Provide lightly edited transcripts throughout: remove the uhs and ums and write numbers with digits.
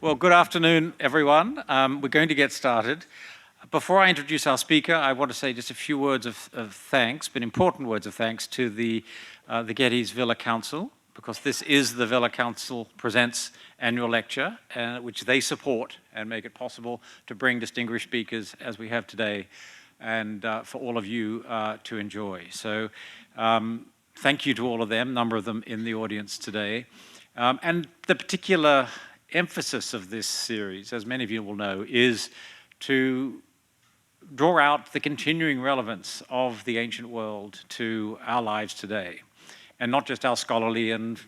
Well, good afternoon, everyone. We're going to get started. Before I introduce our speaker, I want to say just a few words of thanks, but important words of thanks to the Getty's Villa Council, because this is the Villa Council Presents annual lecture, which they support and make it possible to bring distinguished speakers as we have today, and for all of you to enjoy. So thank you to all of them, a number of them in the audience today. And the particular emphasis of this series, as many of you will know, is to draw out the continuing relevance of the ancient world to our lives today. And not just our scholarly and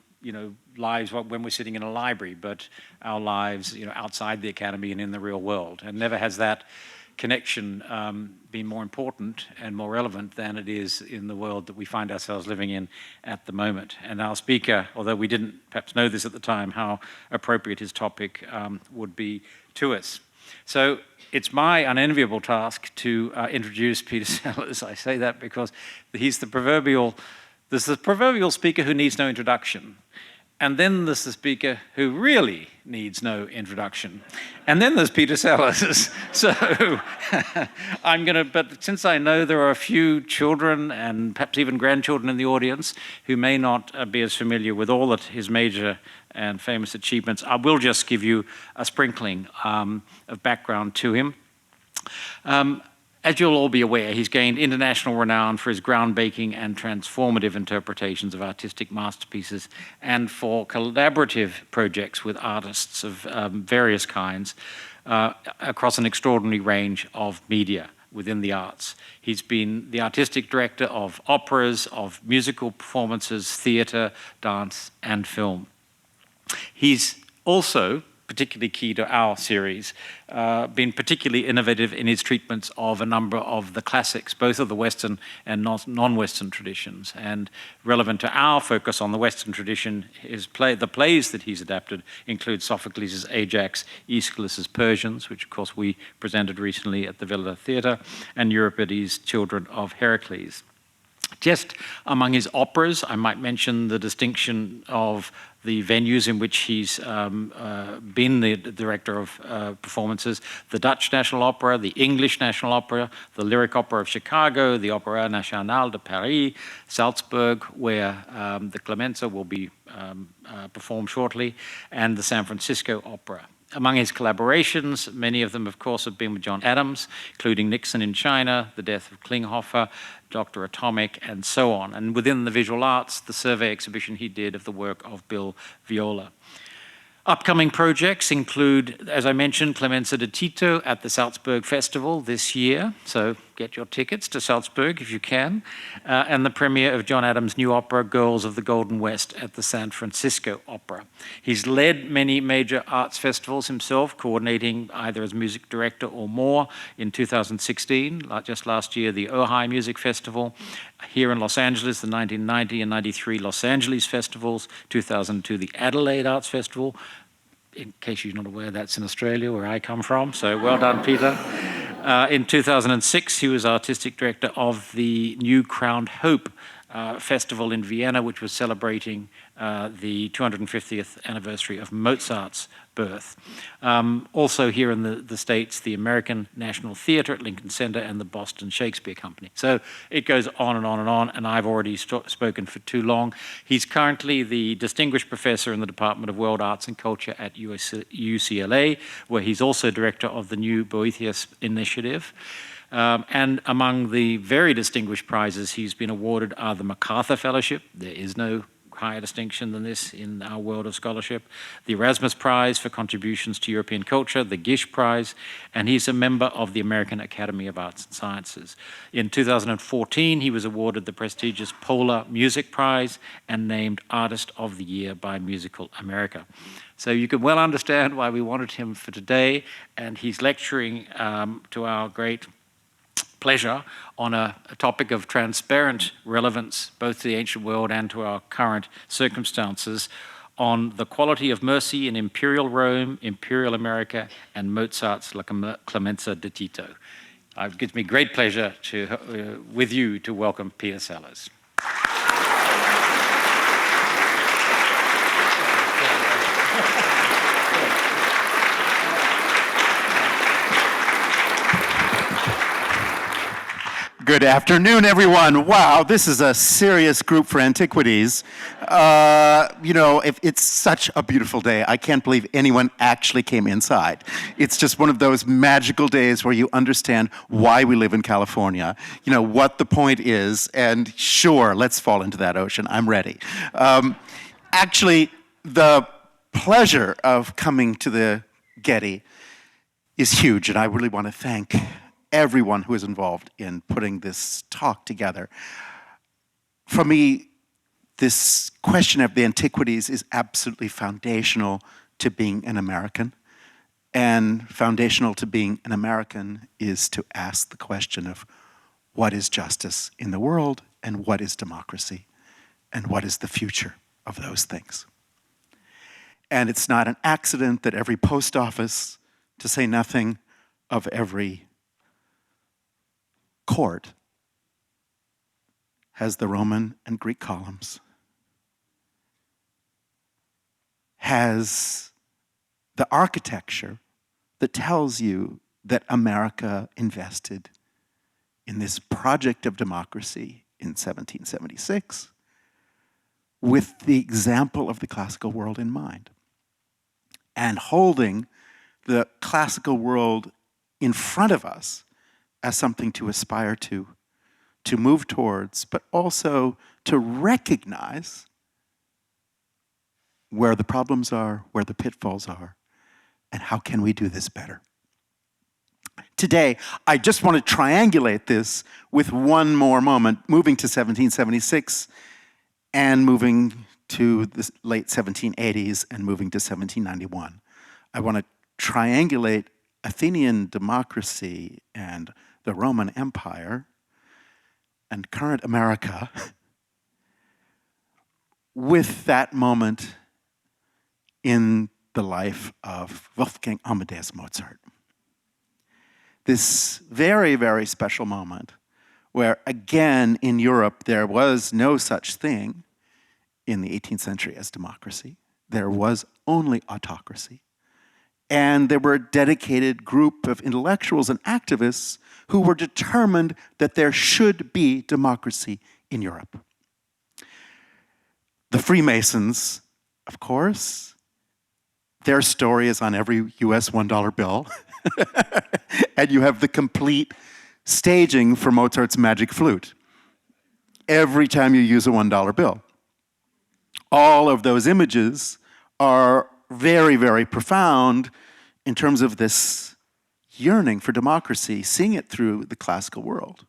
lives when we're sitting in a library, but our lives outside the academy and in the real world. And never has that connection been more important and more relevant than it is in the world that we find ourselves living in at the moment. And our speaker, although we didn't perhaps know this at the time, how appropriate his topic would be to us. So it's my unenviable task to introduce Peter Sellars. I say that because he's the proverbial speaker who needs no introduction. And then there's the speaker who really needs no introduction. And then there's Peter Sellars. So but since I know there are a few children and perhaps even grandchildren in the audience who may not be as familiar with all of his major and famous achievements, I will just give you a sprinkling of background to him. As you'll all be aware, he's gained international renown for his groundbreaking and transformative interpretations of artistic masterpieces and for collaborative projects with artists of various kinds across an extraordinary range of media within the arts. He's been the artistic director of operas, of musical performances, theatre, dance, and film. He's also, particularly key to our series, been particularly innovative in his treatments of a number of the classics, both of the Western and non-Western traditions. And relevant to our focus on the Western tradition, the plays that he's adapted include Sophocles' Ajax, Aeschylus' Persians, which of course we presented recently at the Villa Theatre, and Euripides' Children of Heracles. Just among his operas, I might mention the distinction of the venues in which he's been the director of performances: the Dutch National Opera, the English National Opera, the Lyric Opera of Chicago, the Opéra National de Paris, Salzburg, where the Clemenza will be performed shortly, and the San Francisco Opera. Among his collaborations, many of them, of course, have been with John Adams, including Nixon in China, The Death of Klinghoffer, Dr. Atomic, and so on. And within the visual arts, the survey exhibition he did of the work of Bill Viola. Upcoming projects include, as I mentioned, Clemenza di Tito at the Salzburg Festival this year, so get your tickets to Salzburg if you can, and the premiere of John Adams' new opera, Girls of the Golden West, at the San Francisco Opera. He's led many major arts festivals himself, coordinating either as music director or more. In 2016, just last year, the Ojai Music Festival. Here in Los Angeles, the 1990 and 93 Los Angeles Festivals, 2002, the Adelaide Arts Festival. In case you're not aware, that's in Australia, where I come from, so well done, Peter. In 2006, he was artistic director of the New Crowned Hope Festival in Vienna, which was celebrating the 250th anniversary of Mozart's birth. Also here in the States, the American National Theatre at Lincoln Center and the Boston Shakespeare Company. So it goes on and on and on, and I've already spoken for too long. He's currently the Distinguished Professor in the Department of World Arts and Culture at UCLA, where he's also director of the New Boethius Initiative. And among the very distinguished prizes he's been awarded are the MacArthur Fellowship. There is no higher distinction than this in our world of scholarship. The Erasmus Prize for contributions to European culture, the Gish Prize, and he's a member of the American Academy of Arts and Sciences. In 2014, he was awarded the prestigious Polar Music Prize and named Artist of the Year by Musical America. So you can well understand why we wanted him for today, and he's lecturing to our great pleasure on a topic of transparent relevance both to the ancient world and to our current circumstances, on the quality of mercy in Imperial Rome, Imperial America, and Mozart's La Clemenza di Tito. It gives me great pleasure with you to welcome Peter Sellars. Good afternoon, everyone. Wow, this is a serious group for antiquities. It's such a beautiful day. I can't believe anyone actually came inside. It's just one of those magical days where you understand why we live in California, what the point is, and sure, let's fall into that ocean. I'm ready. Actually, the pleasure of coming to the Getty is huge, and I really want to thank everyone who is involved in putting this talk together. For me, this question of the antiquities is absolutely foundational to being an American. And foundational to being an American is to ask the question of what is justice in the world, and what is democracy, and what is the future of those things. And it's not an accident that every post office, to say nothing of every court, has the Roman and Greek columns, has the architecture that tells you that America invested in this project of democracy in 1776 with the example of the classical world in mind, and holding the classical world in front of us as something to aspire to move towards, but also to recognize where the problems are, where the pitfalls are, and how can we do this better. Today, I just want to triangulate this with one more moment, moving to 1776 and moving to the late 1780s and moving to 1791. I want to triangulate Athenian democracy and the Roman Empire and current America with that moment in the life of Wolfgang Amadeus Mozart. This very, very special moment where, again, in Europe, there was no such thing in the 18th century as democracy. There was only autocracy. And there were a dedicated group of intellectuals and activists who were determined that there should be democracy in Europe. The Freemasons, of course, their story is on every US $1 bill. And you have the complete staging for Mozart's magic flute every time you use a $1 bill. All of those images are very, very profound in terms of this yearning for democracy, seeing it through the classical world,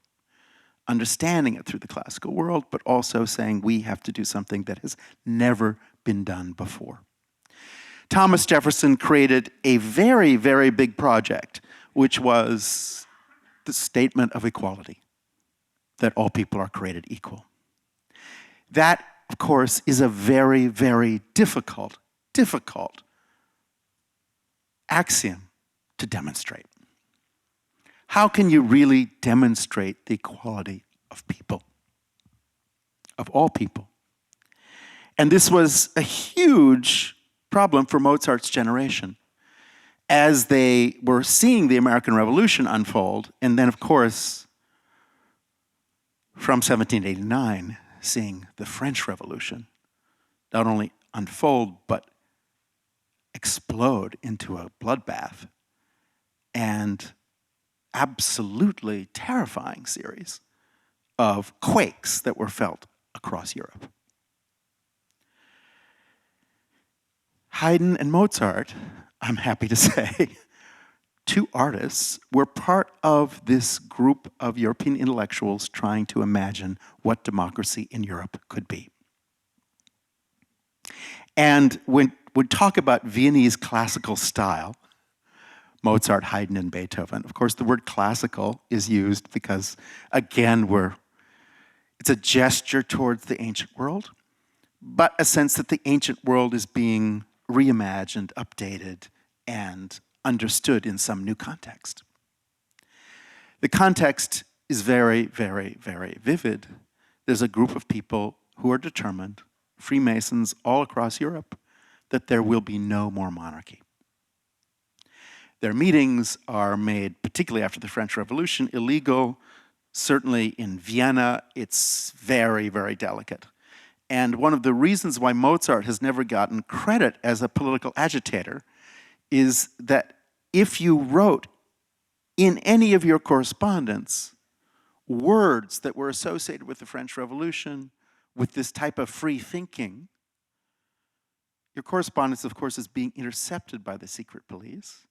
understanding it through the classical world, but also saying we have to do something that has never been done before. Thomas Jefferson created a very, very big project, which was the statement of equality, that all people are created equal. That, of course, is a very, very difficult axiom to demonstrate. How can you really demonstrate the equality of people, of all people? And this was a huge problem for Mozart's generation as they were seeing the American Revolution unfold, and then, of course, from 1789, seeing the French Revolution not only unfold, but explode into a bloodbath and absolutely terrifying series of quakes that were felt across Europe. Haydn and Mozart, I'm happy to say, two artists, were part of this group of European intellectuals trying to imagine what democracy in Europe could be. And when we talk about Viennese classical style, Mozart, Haydn, and Beethoven, of course, the word classical is used because, again, it's a gesture towards the ancient world, but a sense that the ancient world is being reimagined, updated, and understood in some new context. The context is very, very, very vivid. There's a group of people who are determined, Freemasons all across Europe, that there will be no more monarchy. Their meetings are made, particularly after the French Revolution, illegal. Certainly in Vienna, it's very, very delicate. And one of the reasons why Mozart has never gotten credit as a political agitator is that if you wrote in any of your correspondence words that were associated with the French Revolution, with this type of free thinking, your correspondence, of course, is being intercepted by the secret police,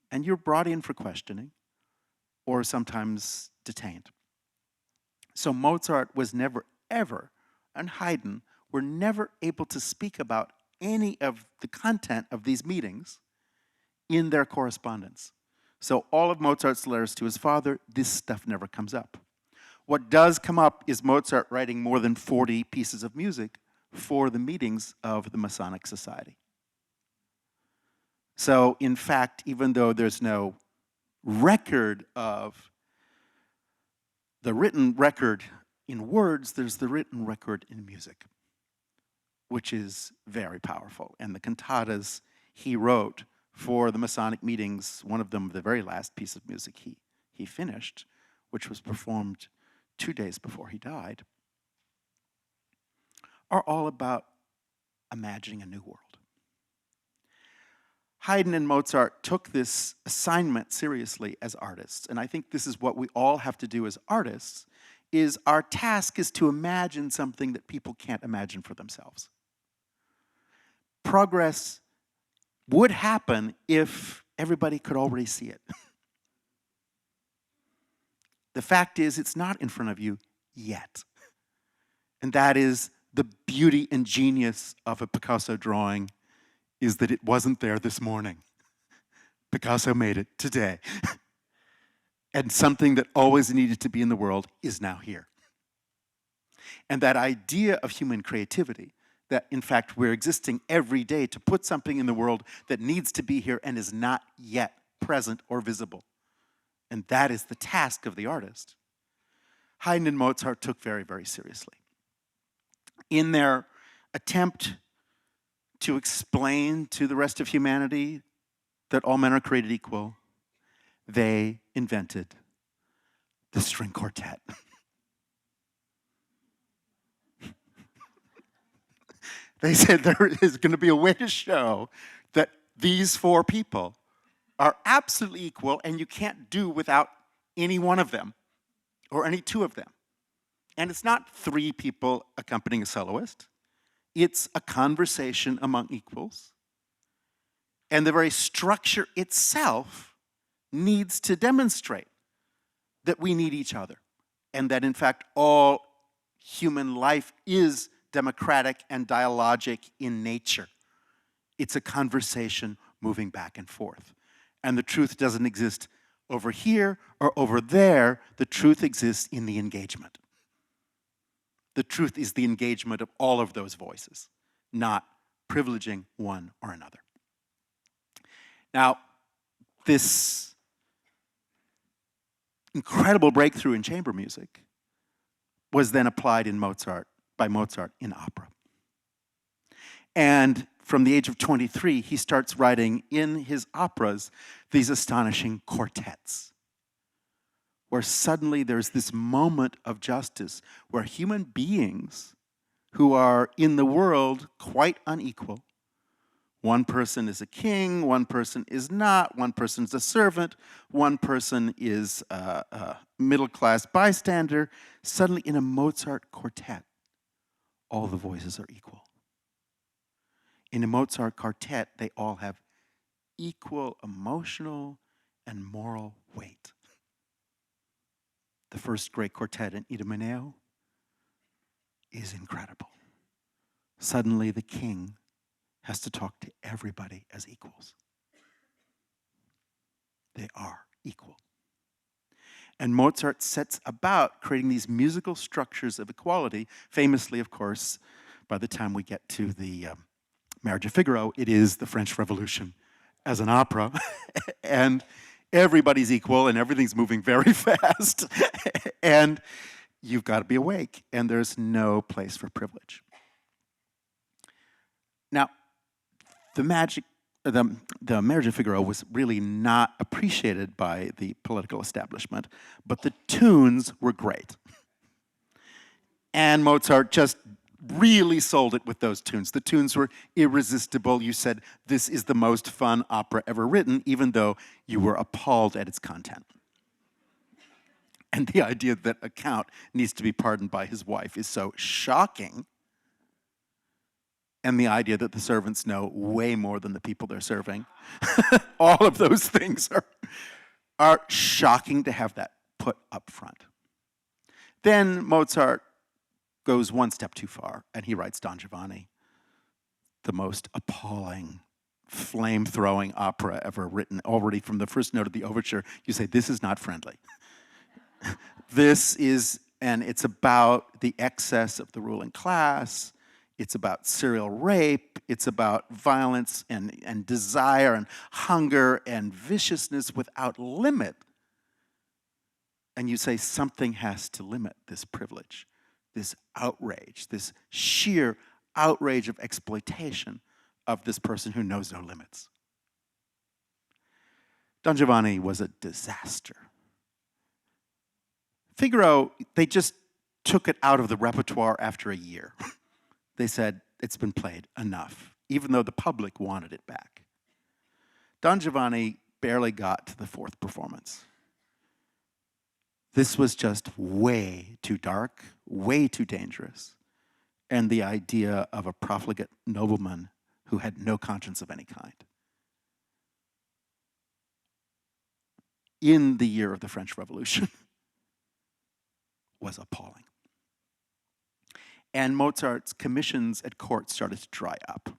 and you're brought in for questioning, or sometimes detained. So Mozart was never, ever, and Haydn were never able to speak about any of the content of these meetings in their correspondence. So all of Mozart's letters to his father, this stuff never comes up. What does come up is Mozart writing more than 40 pieces of music for the meetings of the Masonic Society. So in fact, even though there's no record of the written record in words, there's the written record in music, which is very powerful. And the cantatas he wrote for the Masonic meetings, one of them, the very last piece of music he finished, which was performed 2 days before he died, are all about imagining a new world. Haydn and Mozart took this assignment seriously as artists, and I think this is what we all have to do as artists, is our task is to imagine something that people can't imagine for themselves. Progress would happen if everybody could already see it. The fact is, it's not in front of you yet. And that is the beauty and genius of a Picasso drawing, is that it wasn't there this morning. Picasso made it today. And something that always needed to be in the world is now here. And that idea of human creativity, that in fact we're existing every day to put something in the world that needs to be here and is not yet present or visible. And that is the task of the artist. Haydn and Mozart took very, very seriously. In their attempt to explain to the rest of humanity that all men are created equal, they invented the string quartet. They said there is going to be a way to show that these four people are absolutely equal and you can't do without any one of them or any two of them. And it's not three people accompanying a soloist. It's a conversation among equals. And the very structure itself needs to demonstrate that we need each other and that in fact all human life is democratic and dialogic in nature. It's a conversation moving back and forth. And the truth doesn't exist over here or over there. The truth exists in the engagement. The truth is the engagement of all of those voices, not privileging one or another. Now, this incredible breakthrough in chamber music was then applied by Mozart in opera. And from the age of 23, he starts writing in his operas these astonishing quartets, where suddenly there's this moment of justice where human beings who are in the world quite unequal. One person is a king, one person is not, one person is a servant, one person is a middle-class bystander. Suddenly in a Mozart quartet, all the voices are equal. In a Mozart quartet, they all have equal emotional and moral weight. The first great quartet in Idomeneo is incredible. Suddenly the king has to talk to everybody as equals. They are equal. And Mozart sets about creating these musical structures of equality. Famously, of course, by the time we get to the Marriage of Figaro, it is the French Revolution as an opera. And everybody's equal and everything's moving very fast. And you've got to be awake. And there's no place for privilege. Now, the magic the Marriage of Figaro was really not appreciated by the political establishment, but the tunes were great. And Mozart just really sold it with those tunes. The tunes were irresistible. You said, this is the most fun opera ever written, even though you were appalled at its content. And the idea that a count needs to be pardoned by his wife is so shocking. And the idea that the servants know way more than the people they're serving. All of those things are shocking to have that put up front. Then Mozart goes one step too far, and he writes Don Giovanni, the most appalling, flame-throwing opera ever written. Already from the first note of the overture, you say, this is not friendly. And it's about the excess of the ruling class. It's about serial rape. It's about violence and desire and hunger and viciousness without limit. And you say something has to limit this privilege, this outrage, this sheer outrage of exploitation of this person who knows no limits. Don Giovanni was a disaster. Figaro, they just took it out of the repertoire after a year. They said, it's been played enough, even though the public wanted it back. Don Giovanni barely got to the fourth performance. This was just way too dark, way too dangerous, and the idea of a profligate nobleman who had no conscience of any kind. In the year of the French Revolution was appalling. And Mozart's commissions at court started to dry up.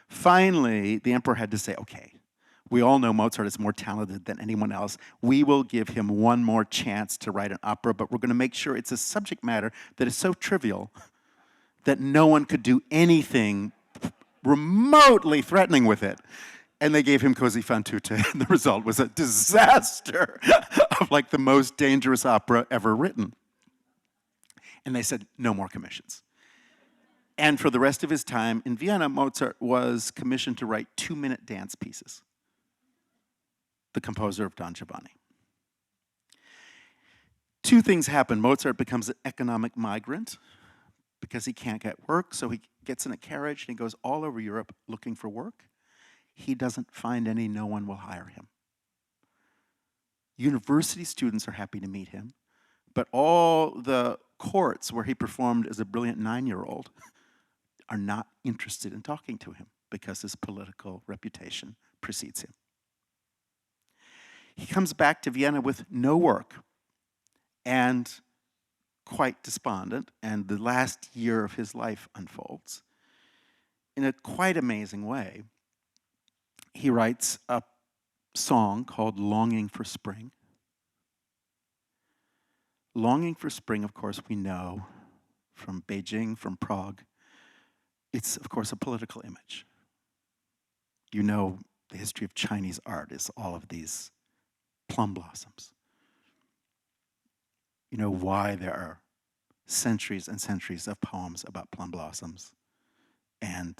Finally, the emperor had to say, okay, we all know Mozart is more talented than anyone else. We will give him one more chance to write an opera, but we're going to make sure it's a subject matter that is so trivial that no one could do anything remotely threatening with it. And they gave him Così fan tutte, and the result was a disaster of like the most dangerous opera ever written. And they said, no more commissions. And for the rest of his time in Vienna, Mozart was commissioned to write 2-minute dance pieces. The composer of Don Giovanni. Two things happen. Mozart becomes an economic migrant because he can't get work, so he gets in a carriage and he goes all over Europe looking for work. He doesn't find any, no one will hire him. University students are happy to meet him, but all the courts where he performed as a brilliant 9-year-old are not interested in talking to him because his political reputation precedes him. He comes back to Vienna with no work and quite despondent, and the last year of his life unfolds. In a quite amazing way, he writes a song called Longing for Spring. Longing for Spring, of course, we know from Beijing, from Prague. It's, of course, a political image. You know the history of Chinese art is all of these plum blossoms. You know why there are centuries and centuries of poems about plum blossoms and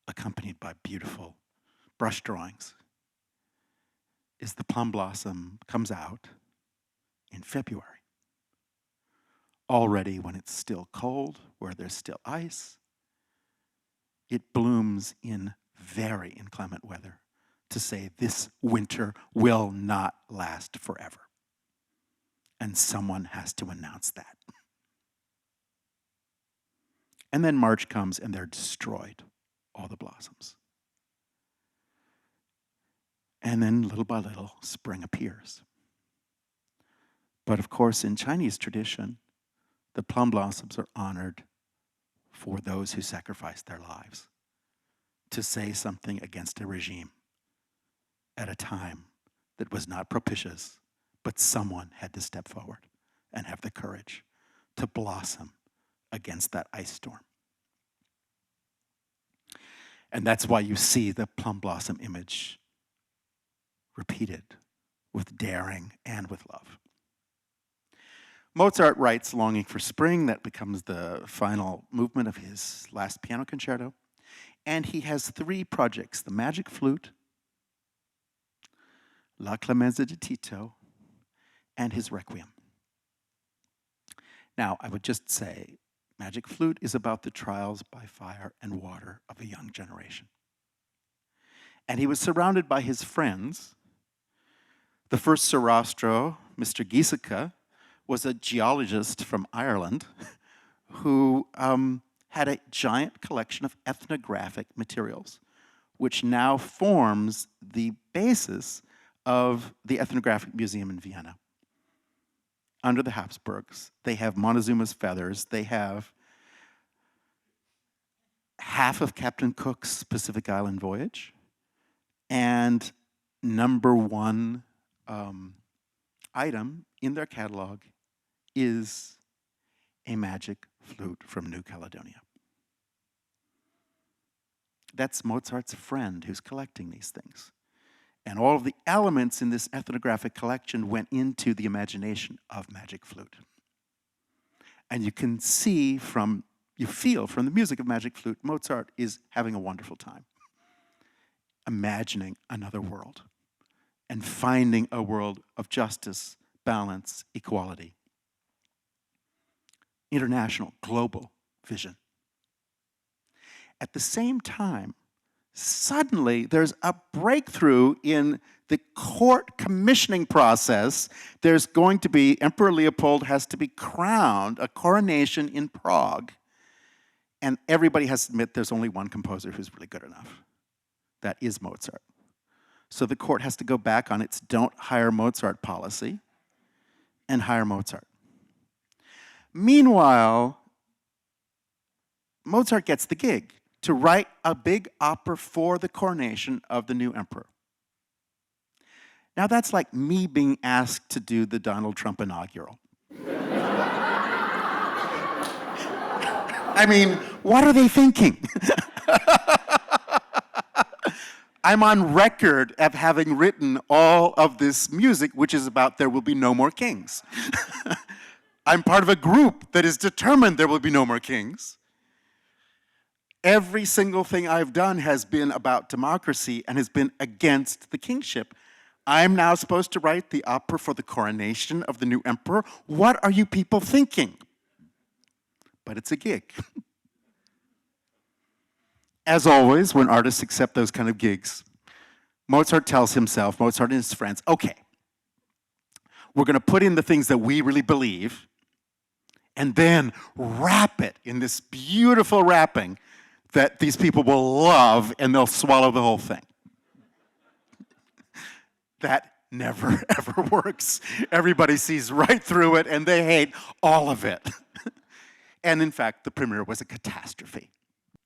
accompanied by beautiful brush drawings. Is the plum blossom comes out in February. Already when it's still cold, where there's still ice, it blooms in very inclement weather to say this winter will not last forever. And someone has to announce that. And then March comes and they're destroyed, all the blossoms. And then little by little, spring appears. But of course, in Chinese tradition, the plum blossoms are honored for those who sacrificed their lives to say something against a regime at a time that was not propitious, but someone had to step forward and have the courage to blossom against that ice storm. And that's why you see the plum blossom image repeated with daring and with love. Mozart writes Longing for Spring. That becomes the final movement of his last piano concerto. And he has 3 projects: the Magic Flute, La Clemenza di Tito, and his Requiem. Now, I would just say, Magic Flute is about the trials by fire and water of a young generation. And he was surrounded by his friends. The first Sarastro, Mr. Giesecke, was a geologist from Ireland who had a giant collection of ethnographic materials, which now forms the basis of the Ethnographic Museum in Vienna. Under the Habsburgs, they have Montezuma's feathers, they have half of Captain Cook's Pacific Island voyage, and #1 item in their catalog is a magic flute from New Caledonia. That's Mozart's friend who's collecting these things. And all of the elements in this ethnographic collection went into the imagination of Magic Flute. And you can see you feel from the music of Magic Flute, Mozart is having a wonderful time, imagining another world and finding a world of justice, balance, equality. International, global vision. At the same time, suddenly there's a breakthrough in the court commissioning process. There's going to be, Emperor Leopold has to be crowned, a coronation in Prague. And everybody has to admit there's only one composer who's really good enough. That is Mozart. So the court has to go back on its don't hire Mozart policy and hire Mozart. Meanwhile, Mozart gets the gig to write a big opera for the coronation of the new emperor. Now that's like me being asked to do the Donald Trump inaugural. I mean, what are they thinking? I'm on record of having written all of this music, which is about there will be no more kings. I'm part of a group that is determined there will be no more kings. Every single thing I've done has been about democracy and has been against the kingship. I'm now supposed to write the opera for the coronation of the new emperor. What are you people thinking? But it's a gig. As always, when artists accept those kind of gigs, Mozart tells himself, Mozart and his friends, okay, we're going to put in the things that we really believe and then wrap it in this beautiful wrapping that these people will love and they'll swallow the whole thing. That never, ever works. Everybody sees right through it and they hate all of it. And in fact, the premiere was a catastrophe.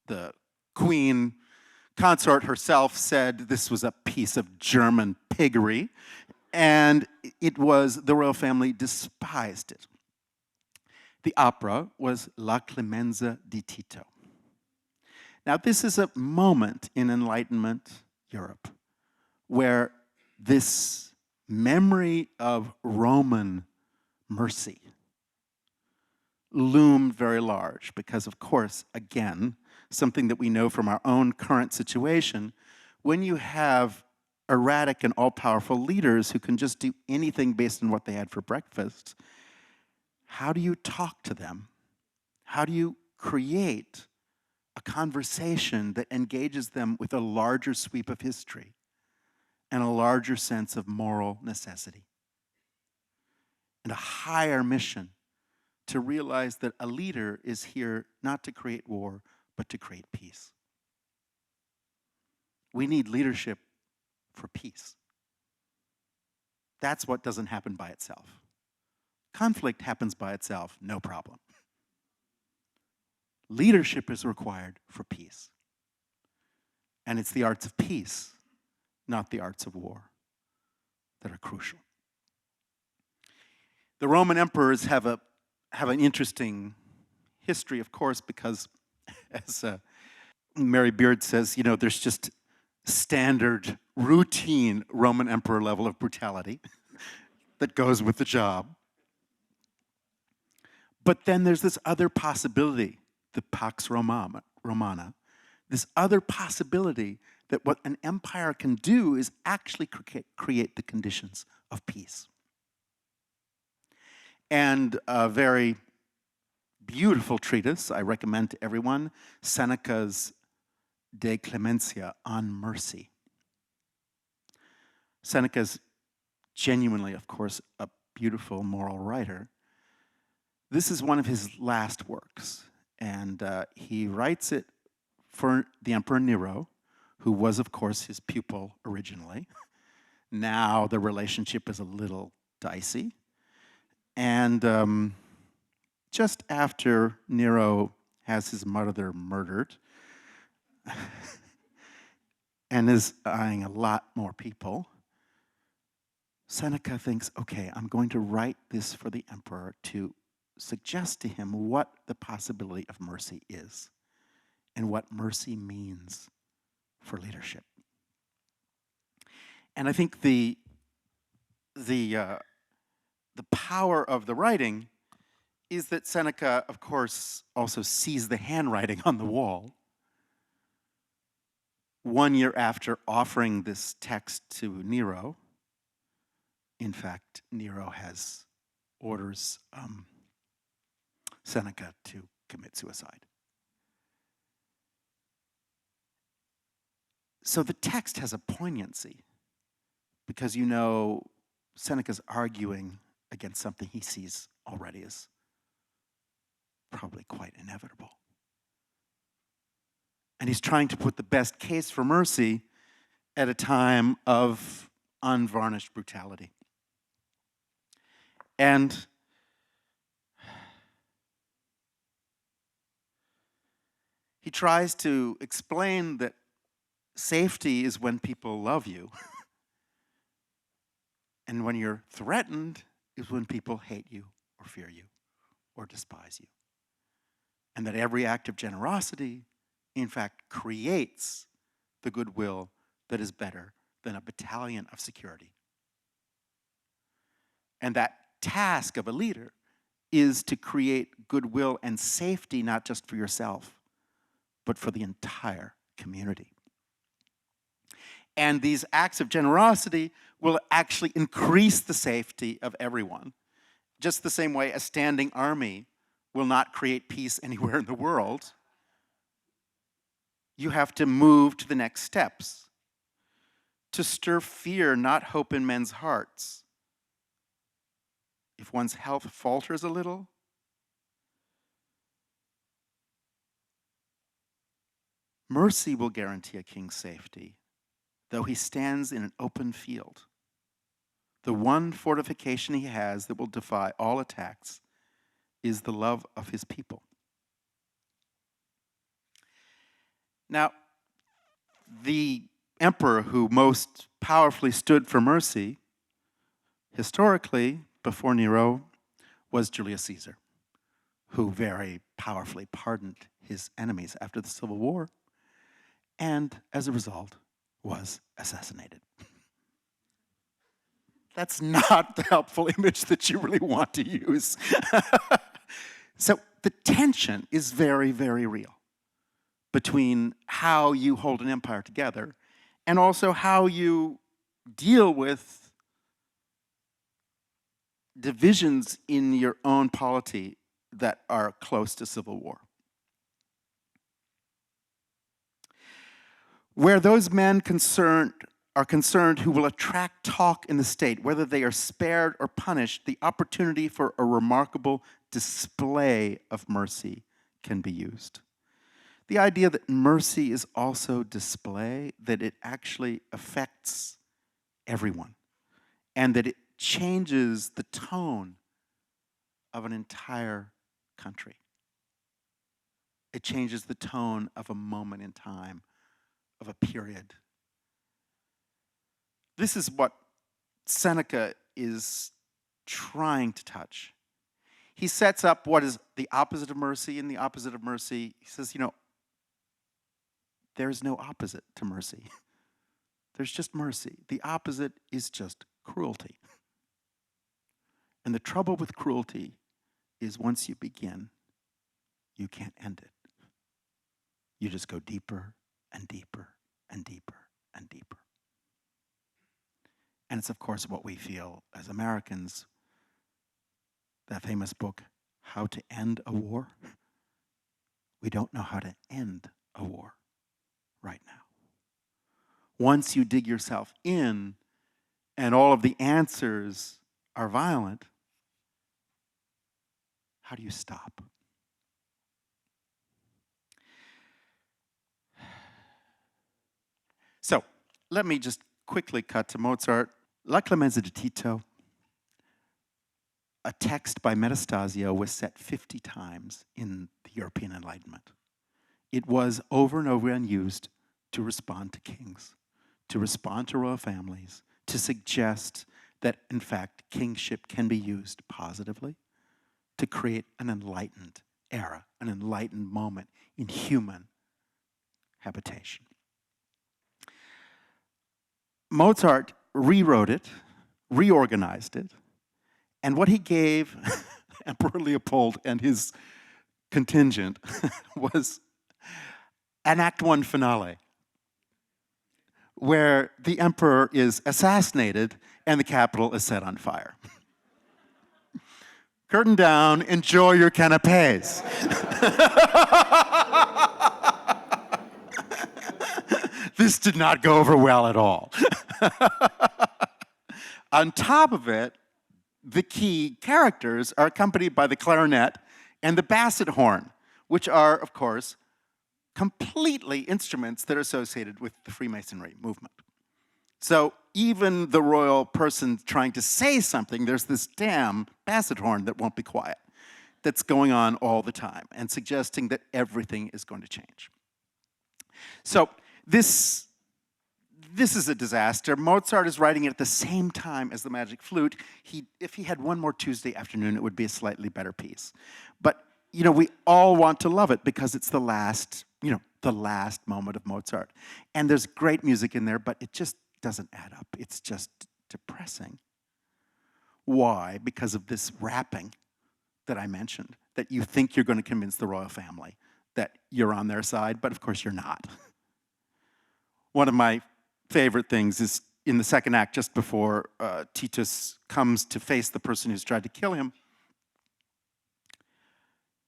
The Queen consort herself said this was a piece of German piggery, and the royal family despised it. The opera was La Clemenza di Tito. Now, this is a moment in Enlightenment Europe where this memory of Roman mercy loomed very large because, of course, again, something that we know from our own current situation, when you have erratic and all-powerful leaders who can just do anything based on what they had for breakfast, how do you talk to them? How do you create a conversation that engages them with a larger sweep of history and a larger sense of moral necessity and a higher mission to realize that a leader is here not to create war, but to create peace? We need leadership for peace. That's what doesn't happen by itself. Conflict happens by itself, no problem. Leadership is required for peace. And it's the arts of peace, not the arts of war, that are crucial. The Roman emperors have an interesting history, of course, because as Mary Beard says, there's just standard, routine Roman emperor level of brutality that goes with the job. But then there's this other possibility, the Pax Romana, this other possibility that what an empire can do is actually create the conditions of peace. And a very beautiful treatise I recommend to everyone, Seneca's De Clementia, on mercy. Seneca's genuinely, of course, a beautiful moral writer. This is one of his last works, and he writes it for the Emperor Nero, who was, of course, his pupil originally. Now the relationship is a little dicey. And just after Nero has his mother murdered and is eyeing a lot more people, Seneca thinks, okay, I'm going to write this for the emperor to suggest to him what the possibility of mercy is and what mercy means for leadership. And I think the power of the writing is that Seneca, of course, also sees the handwriting on the wall. 1 year after offering this text to Nero, in fact, Nero orders Seneca to commit suicide. So the text has a poignancy because you know Seneca's arguing against something he sees already as probably quite inevitable. And he's trying to put the best case for mercy at a time of unvarnished brutality. And he tries to explain that safety is when people love you. And when you're threatened is when people hate you or fear you or despise you. And that every act of generosity, in fact, creates the goodwill that is better than a battalion of security. And that task of a leader is to create goodwill and safety, not just for yourself, but for the entire community. And these acts of generosity will actually increase the safety of everyone. Just the same way a standing army will not create peace anywhere in the world. You have to move to the next steps. To stir fear, not hope in men's hearts. If one's health falters a little, mercy will guarantee a king's safety, though he stands in an open field. The one fortification he has that will defy all attacks is the love of his people. Now, the emperor who most powerfully stood for mercy, historically, before Nero, was Julius Caesar, who very powerfully pardoned his enemies after the Civil War, and as a result, was assassinated. That's not the helpful image that you really want to use. So the tension is very, very real between how you hold an empire together and also how you deal with divisions in your own polity that are close to civil war. Where those men are concerned who will attract talk in the state, whether they are spared or punished, the opportunity for a remarkable display of mercy can be used. The idea that mercy is also display, that it actually affects everyone, and that it changes the tone of an entire country. It changes the tone of a moment in time, of a period. This is what Seneca is trying to touch. He sets up what is the opposite of mercy, and the opposite of mercy, he says, there's no opposite to mercy. There's just mercy. The opposite is just cruelty. And the trouble with cruelty is once you begin, you can't end it. You just go deeper and deeper and deeper and deeper. And it's, of course, what we feel as Americans. That famous book, How to End a War. We don't know how to end a war right now. Once you dig yourself in and all of the answers are violent, how do you stop? So let me just quickly cut to Mozart. La Clemenza di Tito, a text by Metastasio, was set 50 times in the European Enlightenment. It was over and over again used to respond to kings, to respond to royal families, to suggest that, in fact, kingship can be used positively to create an enlightened era, an enlightened moment in human habitation. Mozart rewrote it, reorganized it, and what he gave Emperor Leopold and his contingent was an Act One finale, where the emperor is assassinated and the capital is set on fire. Curtain down, enjoy your canapes. This did not go over well at all. On top of it, the key characters are accompanied by the clarinet and the basset horn, which are, of course, completely instruments that are associated with the Freemasonry movement. So even the royal person trying to say something, there's this damn basset horn that won't be quiet, that's going on all the time and suggesting that everything is going to change. So this is a disaster. Mozart is writing it at the same time as the Magic Flute. If he had one more Tuesday afternoon, it would be a slightly better piece. But we all want to love it because it's the last moment of Mozart. And there's great music in there, but it just doesn't add up. It's just depressing. Why? Because of this wrapping that I mentioned, that you think you're going to convince the royal family that you're on their side, but of course you're not. One of my favorite things is in the second act, just before Titus comes to face the person who's tried to kill him.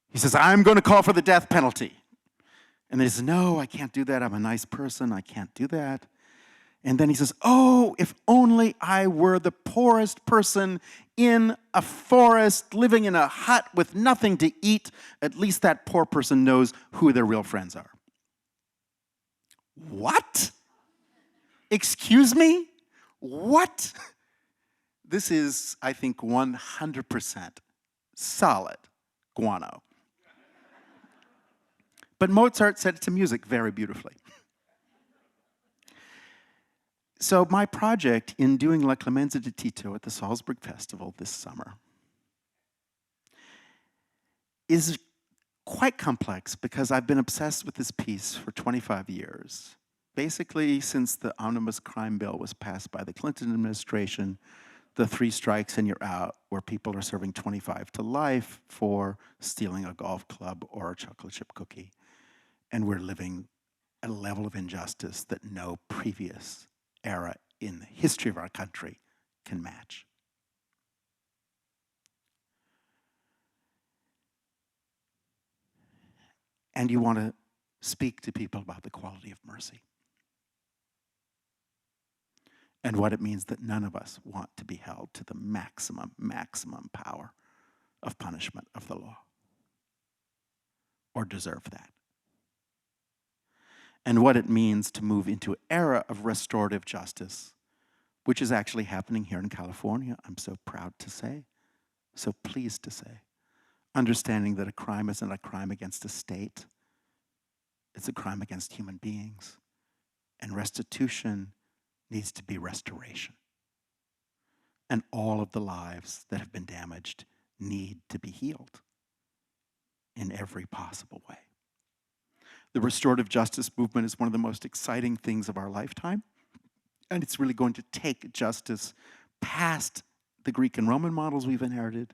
He says, I'm going to call for the death penalty. And they says, no, I can't do that. I'm a nice person. I can't do that. And then he says, oh, if only I were the poorest person in a forest, living in a hut with nothing to eat. At least that poor person knows who their real friends are. What? Excuse me? What? This is, I think, 100% solid guano. But Mozart set it to music very beautifully. So my project in doing La Clemenza di Tito at the Salzburg Festival this summer is quite complex because I've been obsessed with this piece for 25 years. Basically, since the omnibus crime bill was passed by the Clinton administration, the 3 strikes and you're out, where people are serving 25 to life for stealing a golf club or a chocolate chip cookie. And we're living at a level of injustice that no previous era in the history of our country can match. And you want to speak to people about the quality of mercy and what it means that none of us want to be held to the maximum power of punishment of the law or deserve that. And what it means to move into an era of restorative justice, which is actually happening here in California, I'm so proud to say, so pleased to say. Understanding that a crime isn't a crime against a state, it's a crime against human beings. And restitution needs to be restoration. And all of the lives that have been damaged need to be healed in every possible way. The restorative justice movement is one of the most exciting things of our lifetime. And it's really going to take justice past the Greek and Roman models we've inherited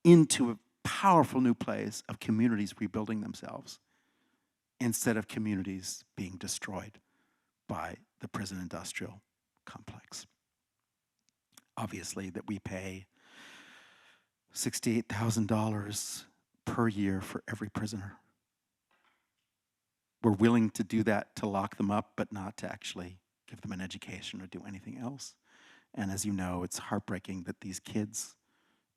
into a powerful new place of communities rebuilding themselves instead of communities being destroyed by the prison industrial complex. Obviously, that we pay $68,000 per year for every prisoner. We're willing to do that to lock them up, but not to actually give them an education or do anything else. And as you know, it's heartbreaking that these kids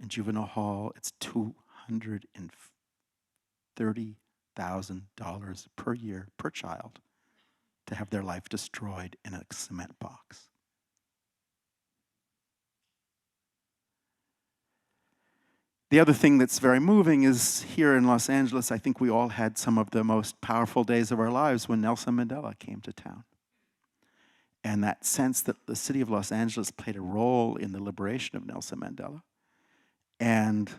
in juvenile hall, it's $230,000 per year per child to have their life destroyed in a cement box. The other thing that's very moving is here in Los Angeles, I think we all had some of the most powerful days of our lives when Nelson Mandela came to town. And that sense that the city of Los Angeles played a role in the liberation of Nelson Mandela. And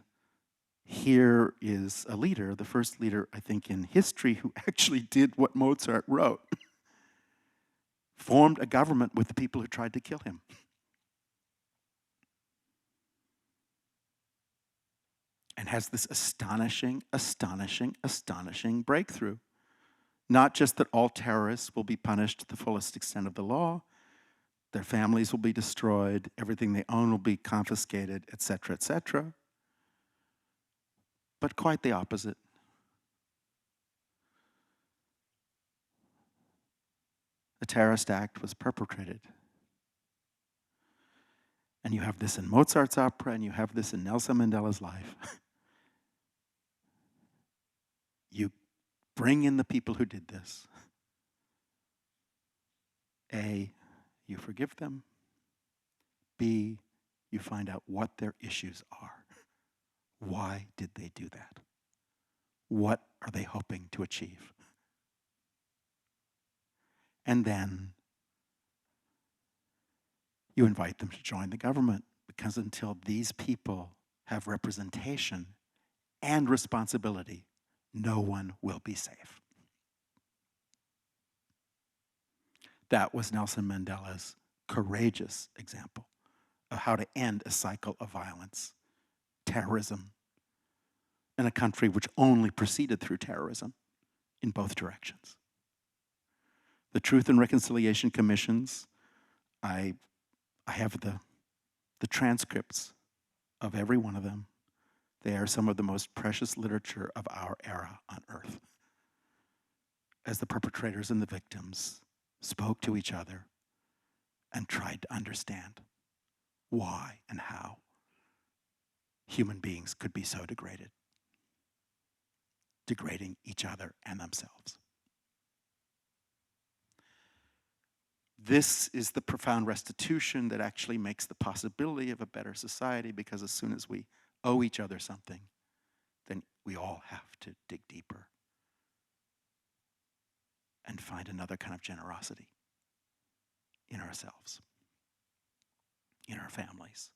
here is a leader, the first leader, I think, in history who actually did what Mozart wrote. Formed a government with the people who tried to kill him. And has this astonishing, astonishing, astonishing breakthrough. Not just that all terrorists will be punished to the fullest extent of the law, their families will be destroyed, everything they own will be confiscated, etc., etc. But quite the opposite. A terrorist act was perpetrated. And you have this in Mozart's opera, and you have this in Nelson Mandela's life. You bring in the people who did this. A, you forgive them. B, you find out what their issues are. Why did they do that? What are they hoping to achieve? And then you invite them to join the government, because until these people have representation and responsibility, no one will be safe. That was Nelson Mandela's courageous example of how to end a cycle of violence, terrorism, in a country which only proceeded through terrorism in both directions. The Truth and Reconciliation Commissions, I have the transcripts of every one of them. They are some of the most precious literature of our era on earth. As the perpetrators and the victims spoke to each other and tried to understand why and how human beings could be so degraded, degrading each other and themselves. This is the profound restitution that actually makes the possibility of a better society, because as soon as we owe each other something, then we all have to dig deeper and find another kind of generosity in ourselves, in our families,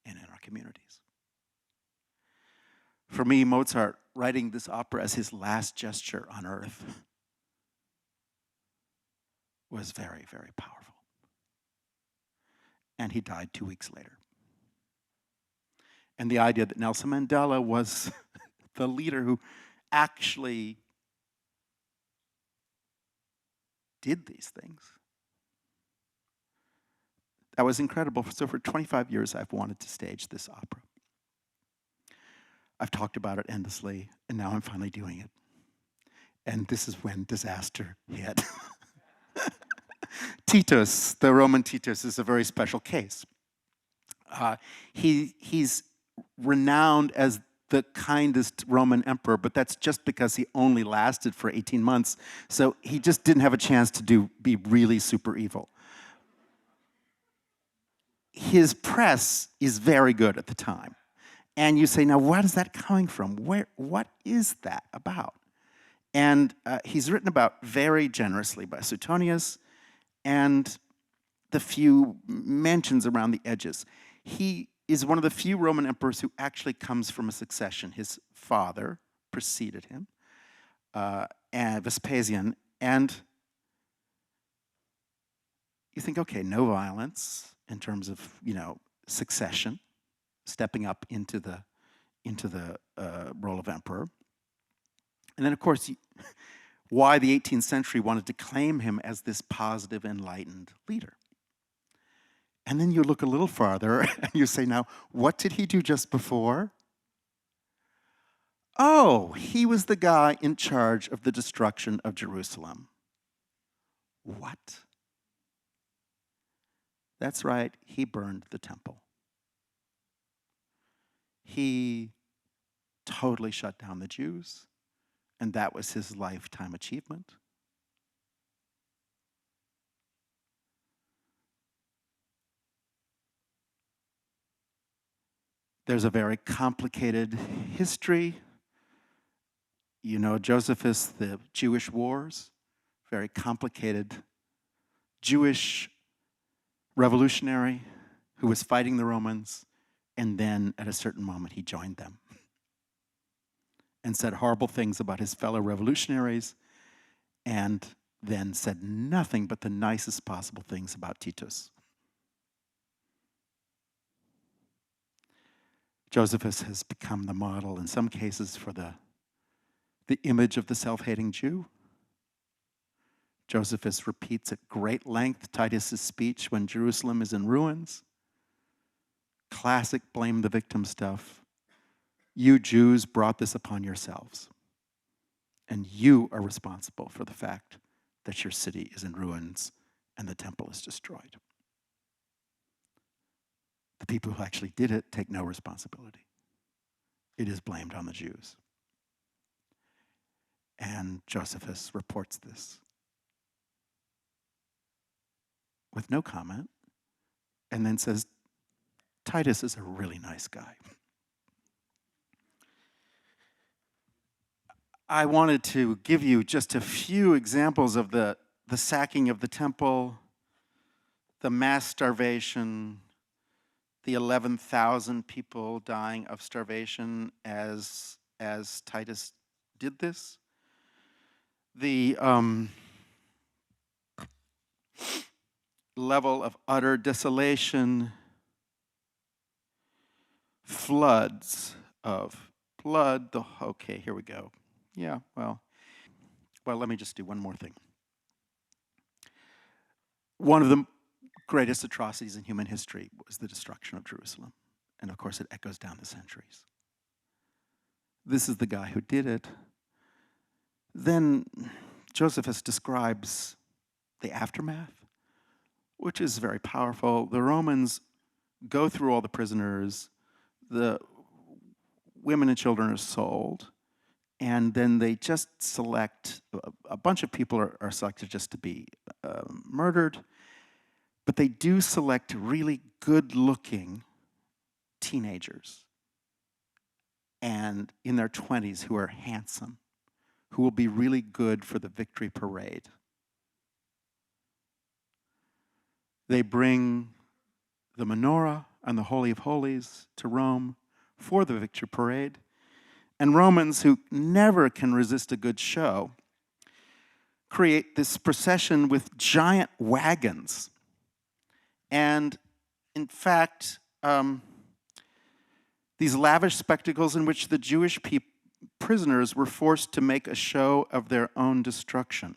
and in our communities. For me, Mozart, writing this opera as his last gesture on earth, was very, very powerful. And he died 2 weeks later. And the idea that Nelson Mandela was the leader who actually did these things, that was incredible. So for 25 years, I've wanted to stage this opera. I've talked about it endlessly, and now I'm finally doing it. And this is when disaster hit. Titus, the Roman Titus, is a very special case. He's renowned as the kindest Roman emperor, but that's just because he only lasted for 18 months. So he just didn't have a chance to be really super evil. His press is very good at the time. And you say, now, what is that coming from? What is that about? And he's written about very generously by Suetonius, and the few mentions around the edges. He is one of the few Roman emperors who actually comes from a succession. His father preceded him, and Vespasian, and you think, okay, no violence in terms of, succession, stepping up into the role of emperor. And then, of course, why the 18th century wanted to claim him as this positive, enlightened leader. And then you look a little farther and you say, now, what did he do just before? Oh, he was the guy in charge of the destruction of Jerusalem. What? That's right, he burned the temple. He totally shut down the Jews, and that was his lifetime achievement. There's a very complicated history. You know, Josephus, the Jewish wars, very complicated Jewish revolutionary who was fighting the Romans, and then at a certain moment he joined them and said horrible things about his fellow revolutionaries, and then said nothing but the nicest possible things about Titus. Josephus has become the model in some cases for the image of the self-hating Jew. Josephus repeats at great length Titus's speech when Jerusalem is in ruins. Classic blame the victim stuff. You Jews brought this upon yourselves, and you are responsible for the fact that your city is in ruins and the temple is destroyed. The people who actually did it take no responsibility. It is blamed on the Jews. And Josephus reports this with no comment, and then says, Titus is a really nice guy. I wanted to give you just a few examples of the sacking of the temple, the mass starvation, the 11,000 people dying of starvation as Titus did this. The level of utter desolation, floods of blood. Okay, here we go. Yeah, well, let me just do one more thing. One of the greatest atrocities in human history was the destruction of Jerusalem. And of course, it echoes down the centuries. This is the guy who did it. Then Josephus describes the aftermath, which is very powerful. The Romans go through all the prisoners, the women and children are sold, and then they just select, a bunch of people are selected just to be murdered, but they do select really good-looking teenagers and in their 20s who are handsome, who will be really good for the victory parade. They bring the menorah and the Holy of Holies to Rome for the victory parade. And Romans, who never can resist a good show, create this procession with giant wagons. And in fact, these lavish spectacles in which the Jewish prisoners were forced to make a show of their own destruction.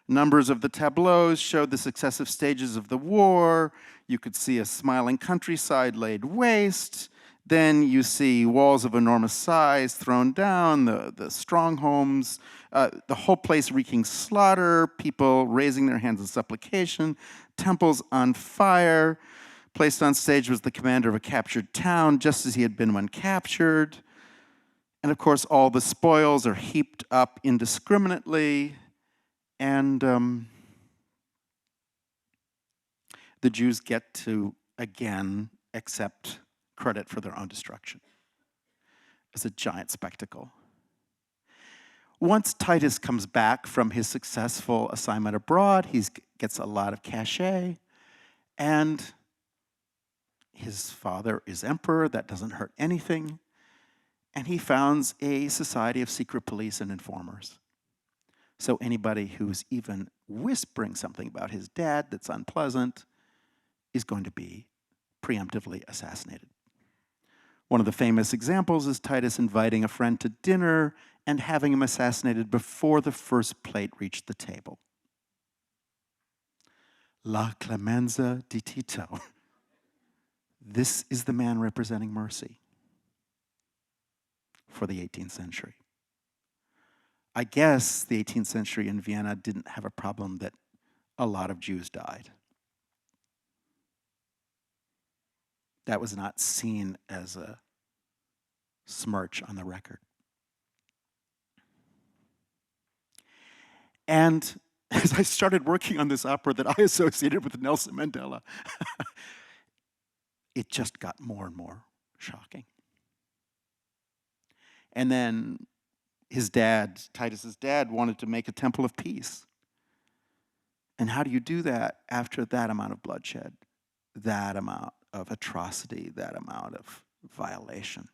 Numbers of the tableaus showed the successive stages of the war. You could see a smiling countryside laid waste. Then you see walls of enormous size thrown down, the strongholds, the whole place wreaking slaughter, people raising their hands in supplication, temples on fire. Placed on stage was the commander of a captured town, just as he had been when captured. And of course, all the spoils are heaped up indiscriminately. And the Jews get to, again, accept credit for their own destruction. It's a giant spectacle. Once Titus comes back from his successful assignment abroad, he gets a lot of cachet, and his father is emperor. That doesn't hurt anything. And he founds a society of secret police and informers. So anybody who's even whispering something about his dad that's unpleasant is going to be preemptively assassinated. One of the famous examples is Titus inviting a friend to dinner and having him assassinated before the first plate reached the table. La Clemenza di Tito. This is the man representing mercy for the 18th century. I guess the 18th century in Vienna didn't have a problem that a lot of Jews died. That was not seen as a smirch on the record. And as I started working on this opera that I associated with Nelson Mandela, it just got more and more shocking. And then his dad, Titus's dad, wanted to make a temple of peace. And how do you do that after that amount of bloodshed, that amount of atrocity, that amount of violation,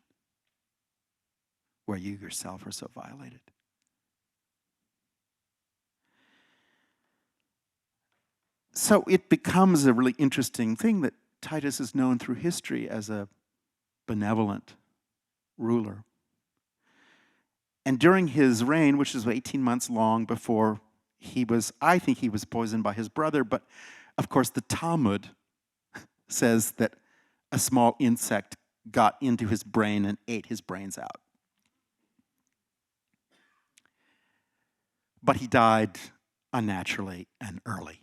where you yourself are so violated? So it becomes a really interesting thing that Titus is known through history as a benevolent ruler. And during his reign, which is 18 months long before I think he was poisoned by his brother, but of course the Talmud says that a small insect got into his brain and ate his brains out. But he died unnaturally and early.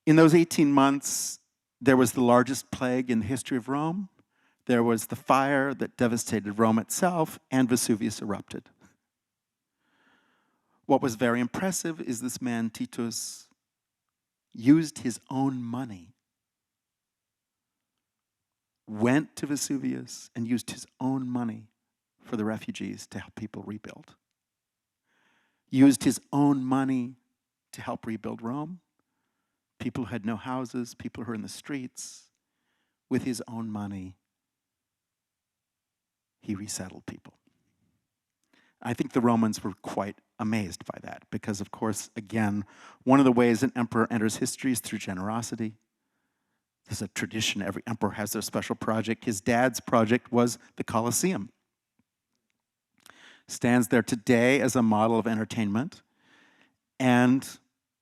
In those 18 months, there was the largest plague in the history of Rome. There was the fire that devastated Rome itself, and Vesuvius erupted. What was very impressive is this man, Titus, used his own money, went to Vesuvius and used his own money for the refugees to help people rebuild. Used his own money to help rebuild Rome. People who had no houses, people who were in the streets. With his own money, he resettled people. I think the Romans were quite amazed by that because, of course, again, one of the ways an emperor enters history is through generosity. There's a tradition. Every emperor has their special project. His dad's project was the Colosseum. Stands there today as a model of entertainment. And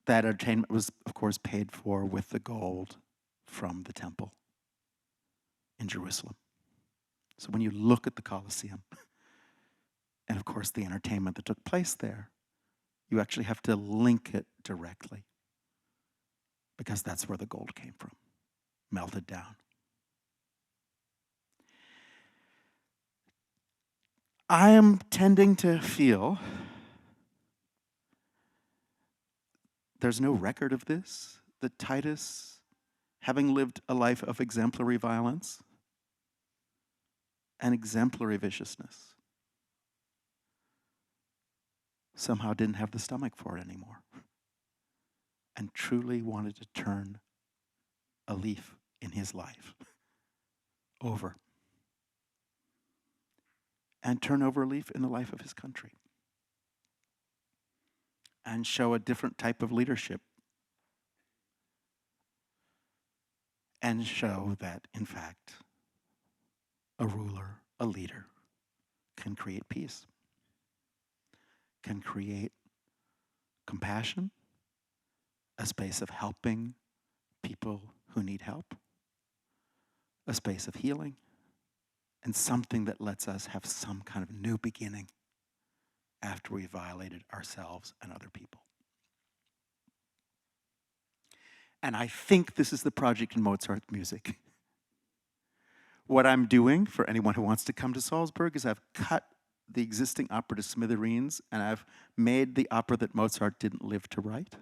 that entertainment was, of course, paid for with the gold from the temple in Jerusalem. So when you look at the Colosseum, and of course the entertainment that took place there, you actually have to link it directly because that's where the gold came from, melted down. I am tending to feel there's no record of this, that Titus, having lived a life of exemplary violence and exemplary viciousness, somehow didn't have the stomach for it anymore and truly wanted to turn a leaf in his life over and turn over a leaf in the life of his country and show a different type of leadership and show that, in fact, a ruler, a leader, can create peace, can create compassion, a space of helping people who need help, a space of healing, and something that lets us have some kind of new beginning after we violated ourselves and other people. And I think this is the project in Mozart's music. What I'm doing, for anyone who wants to come to Salzburg, is I've cut the existing opera to smithereens, and I've made the opera that Mozart didn't live to write.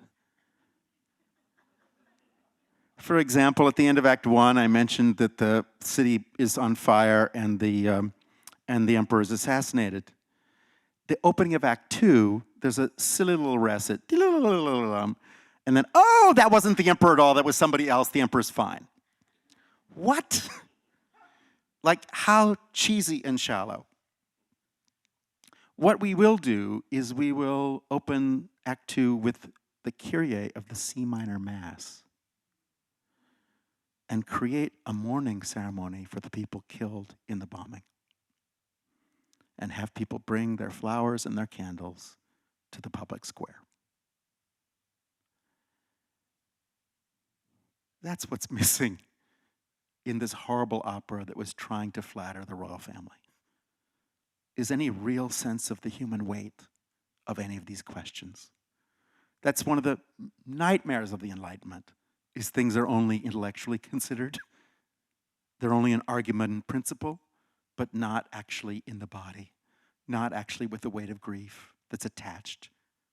For example, at the end of Act 1, I mentioned that the city is on fire and the emperor is assassinated. The opening of Act 2, there's a silly little recit, and then, oh, that wasn't the emperor at all, that was somebody else, the emperor's fine. What? Like, how cheesy and shallow. What we will do is we will open Act 2 with the Kyrie of the C minor Mass and create a mourning ceremony for the people killed in the bombing. and have people bring their flowers and their candles to the public square. That's what's missing in this horrible opera that was trying to flatter the royal family. Is any real sense of the human weight of any of these questions? That's one of the nightmares of the Enlightenment, is things are only intellectually considered. They're only an argument in principle, but not actually in the body, not actually with the weight of grief that's attached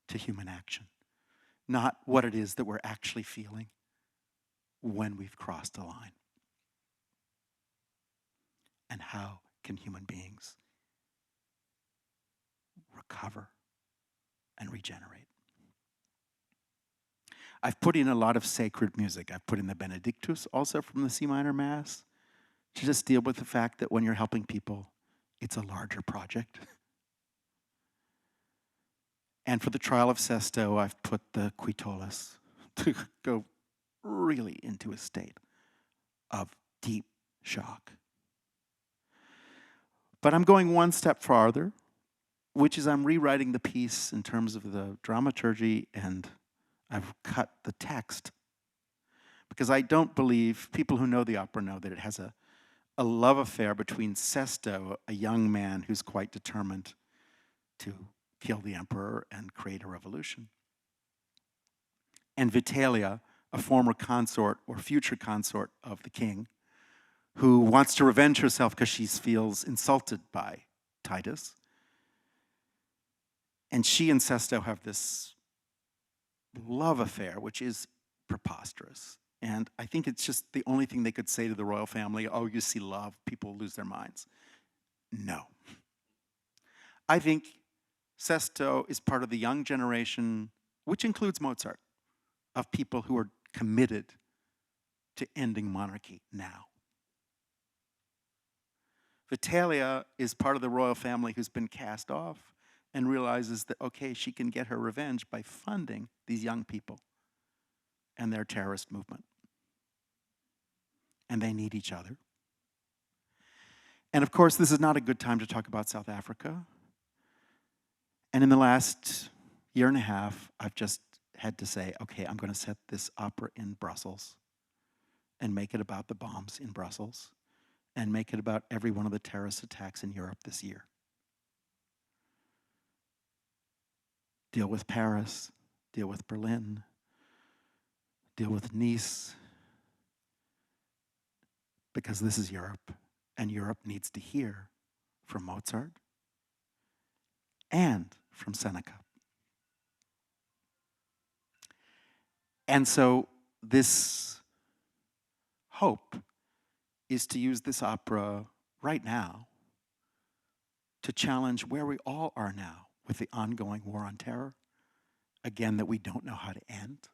to human action, not what it is that we're actually feeling when we've crossed a line. And how can human beings recover and regenerate? I've put in a lot of sacred music. I've put in the Benedictus, also from the C minor Mass, to just deal with the fact that when you're helping people, it's a larger project. And for the trial of Sesto, I've put the Quitolas to go really into a state of deep shock. But I'm going one step farther, which is I'm rewriting the piece in terms of the dramaturgy, and I've cut the text. Because I don't believe, people who know the opera know that it has a love affair between Sesto, a young man who's quite determined to kill the emperor and create a revolution, and Vitalia, a former consort or future consort of the king, who wants to revenge herself because she feels insulted by Titus. And she and Sesto have this love affair, which is preposterous. And I think it's just the only thing they could say to the royal family, oh, you see love, people lose their minds. No. I think Sesto is part of the young generation, which includes Mozart, of people who are committed to ending monarchy now. Vitalia is part of the royal family who's been cast off and realizes that, okay, she can get her revenge by funding these young people and their terrorist movement. And they need each other. And of course, this is not a good time to talk about South Africa. And in the last year and a half, I've just had to say, okay, I'm going to set this opera in Brussels and make it about the bombs in Brussels and make it about every one of the terrorist attacks in Europe this year. Deal with Paris, deal with Berlin, deal with Nice, because this is Europe, and Europe needs to hear from Mozart and from Seneca. And so this hope is to use this opera right now to challenge where we all are now with the ongoing war on terror, again, that we don't know how to end,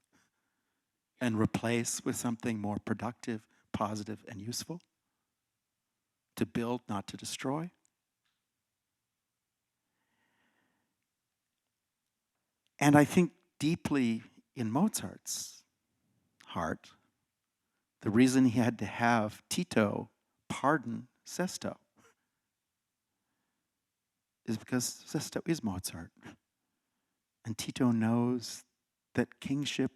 and replace with something more productive, positive, and useful, to build, not to destroy. And I think deeply in Mozart's heart, the reason he had to have Tito pardon Sesto is because Sesto is Mozart. And Tito knows that kingship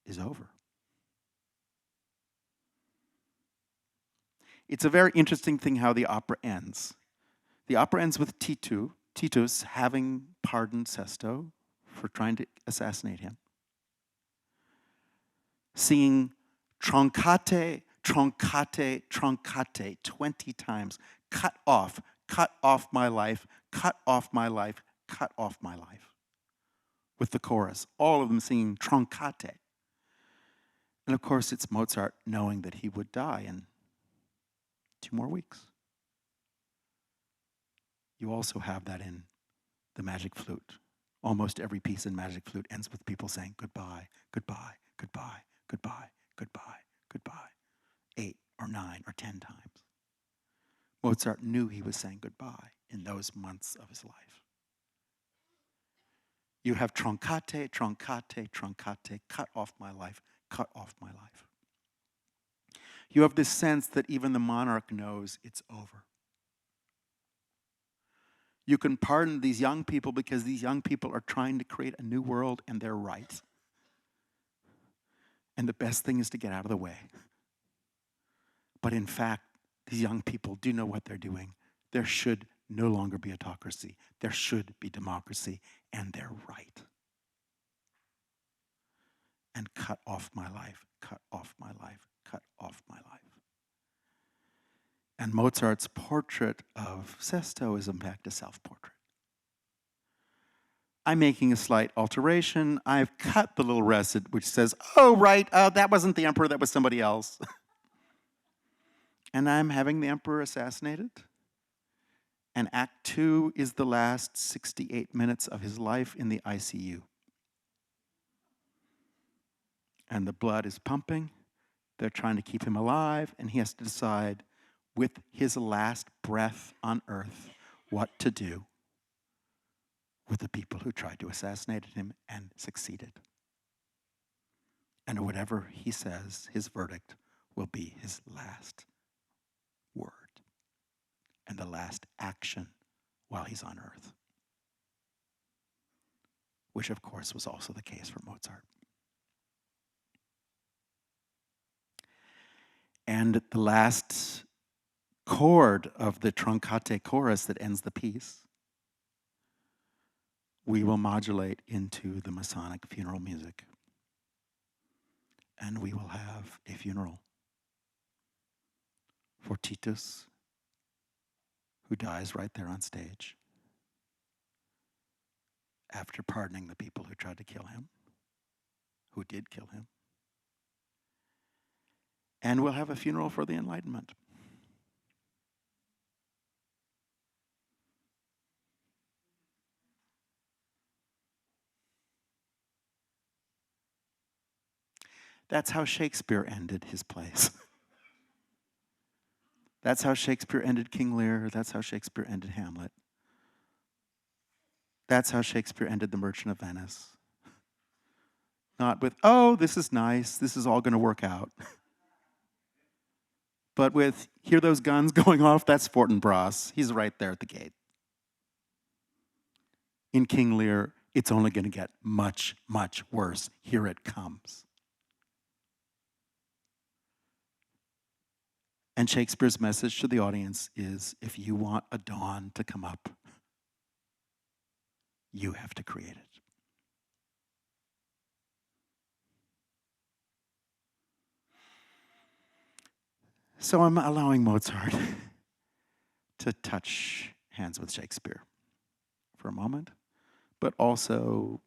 is over. It's a very interesting thing how the opera ends. The opera ends with Titus having pardoned Sesto for trying to assassinate him, singing troncate, troncate, troncate 20 times. Cut off my life, cut off my life, cut off my life. With the chorus, all of them singing troncate. And of course, it's Mozart knowing that he would die in 2 more weeks. You also have that in the Magic Flute. Almost every piece in Magic Flute ends with people saying goodbye, goodbye, goodbye, goodbye, goodbye, goodbye, 8 or 9 or 10 times. Mozart knew he was saying goodbye in those months of his life. You have troncate, troncate, troncate, cut off my life, cut off my life. You have this sense that even the monarch knows it's over. You can pardon these young people because these young people are trying to create a new world and they're right. And the best thing is to get out of the way. But in fact, these young people do know what they're doing. There should no longer be autocracy. There should be democracy, and they're right. And cut off my life, cut off my life, cut off my life. And Mozart's portrait of Sesto is in fact a self-portrait. I'm making a slight alteration. I've cut the little recit which says, oh, right, that wasn't the emperor, that was somebody else. And I'm having the emperor assassinated. And Act 2 is the last 68 minutes of his life in the ICU. And the blood is pumping. They're trying to keep him alive, and he has to decide, with his last breath on earth, what to do with the people who tried to assassinate him and succeeded. And whatever he says, his verdict will be his last word and the last action while he's on earth, which of course was also the case for Mozart. And the last chord of the truncate chorus that ends the piece, we will modulate into the Masonic funeral music. And we will have a funeral for Titus, who dies right there on stage after pardoning the people who tried to kill him, who did kill him. And we'll have a funeral for the Enlightenment. That's how Shakespeare ended his plays. That's how Shakespeare ended King Lear. That's how Shakespeare ended Hamlet. That's how Shakespeare ended The Merchant of Venice. Not with, oh, this is nice, this is all going to work out. But with, hear those guns going off, that's Fortinbras. He's right there at the gate. In King Lear, it's only going to get much, much worse. Here it comes. And Shakespeare's message to the audience is, if you want a dawn to come up, you have to create it. So I'm allowing Mozart to touch hands with Shakespeare for a moment, but also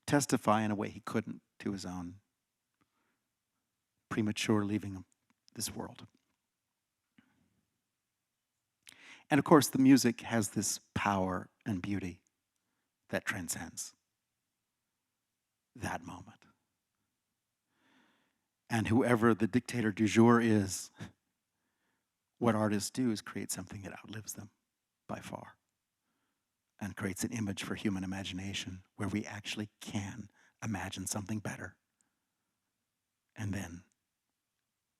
testify in a way he couldn't to his own premature leaving of this world. And of course, the music has this power and beauty that transcends that moment. And whoever the dictator du jour is, what artists do is create something that outlives them by far and creates an image for human imagination where we actually can imagine something better and then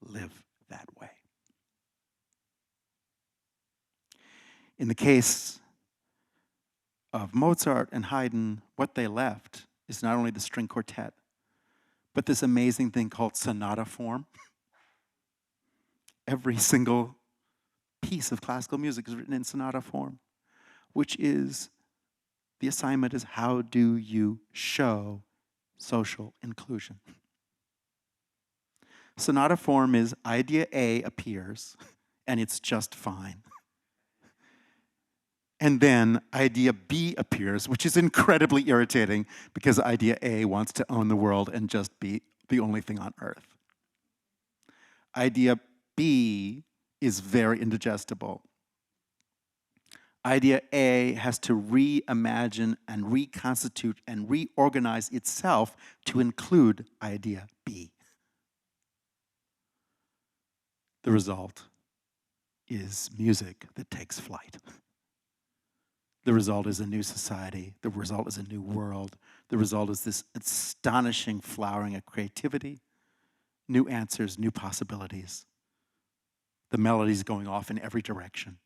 live that way. In the case of Mozart and Haydn, what they left is not only the string quartet, but this amazing thing called sonata form. Every single piece of classical music is written in sonata form, which is, the assignment is, how do you show social inclusion? Sonata form is idea A appears, and it's just fine. And then idea B appears, which is incredibly irritating because idea A wants to own the world and just be the only thing on earth. Idea B is very indigestible. Idea A has to reimagine and reconstitute and reorganize itself to include idea B. The result is music that takes flight. The result is a new society. The result is a new world. The result is this astonishing flowering of creativity, new answers, new possibilities. The melodies going off in every direction.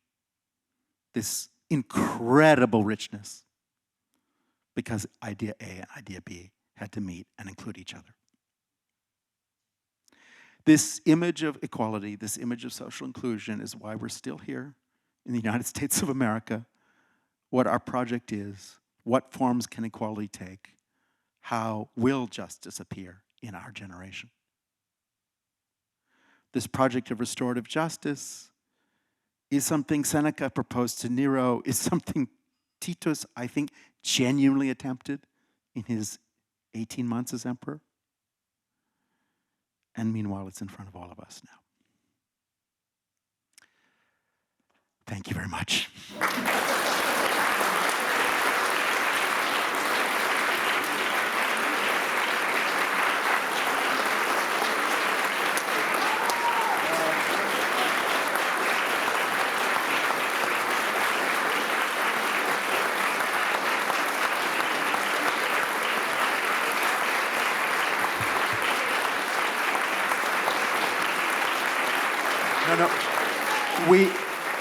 This incredible richness because idea A and idea B had to meet and include each other. This image of equality, this image of social inclusion is why we're still here in the United States of America, what our project is, what forms can equality take, how will justice appear in our generation. This project of restorative justice is something Seneca proposed to Nero, is something Titus, I think, genuinely attempted in his 18 months as emperor. And meanwhile, it's in front of all of us now. Thank you very much. No.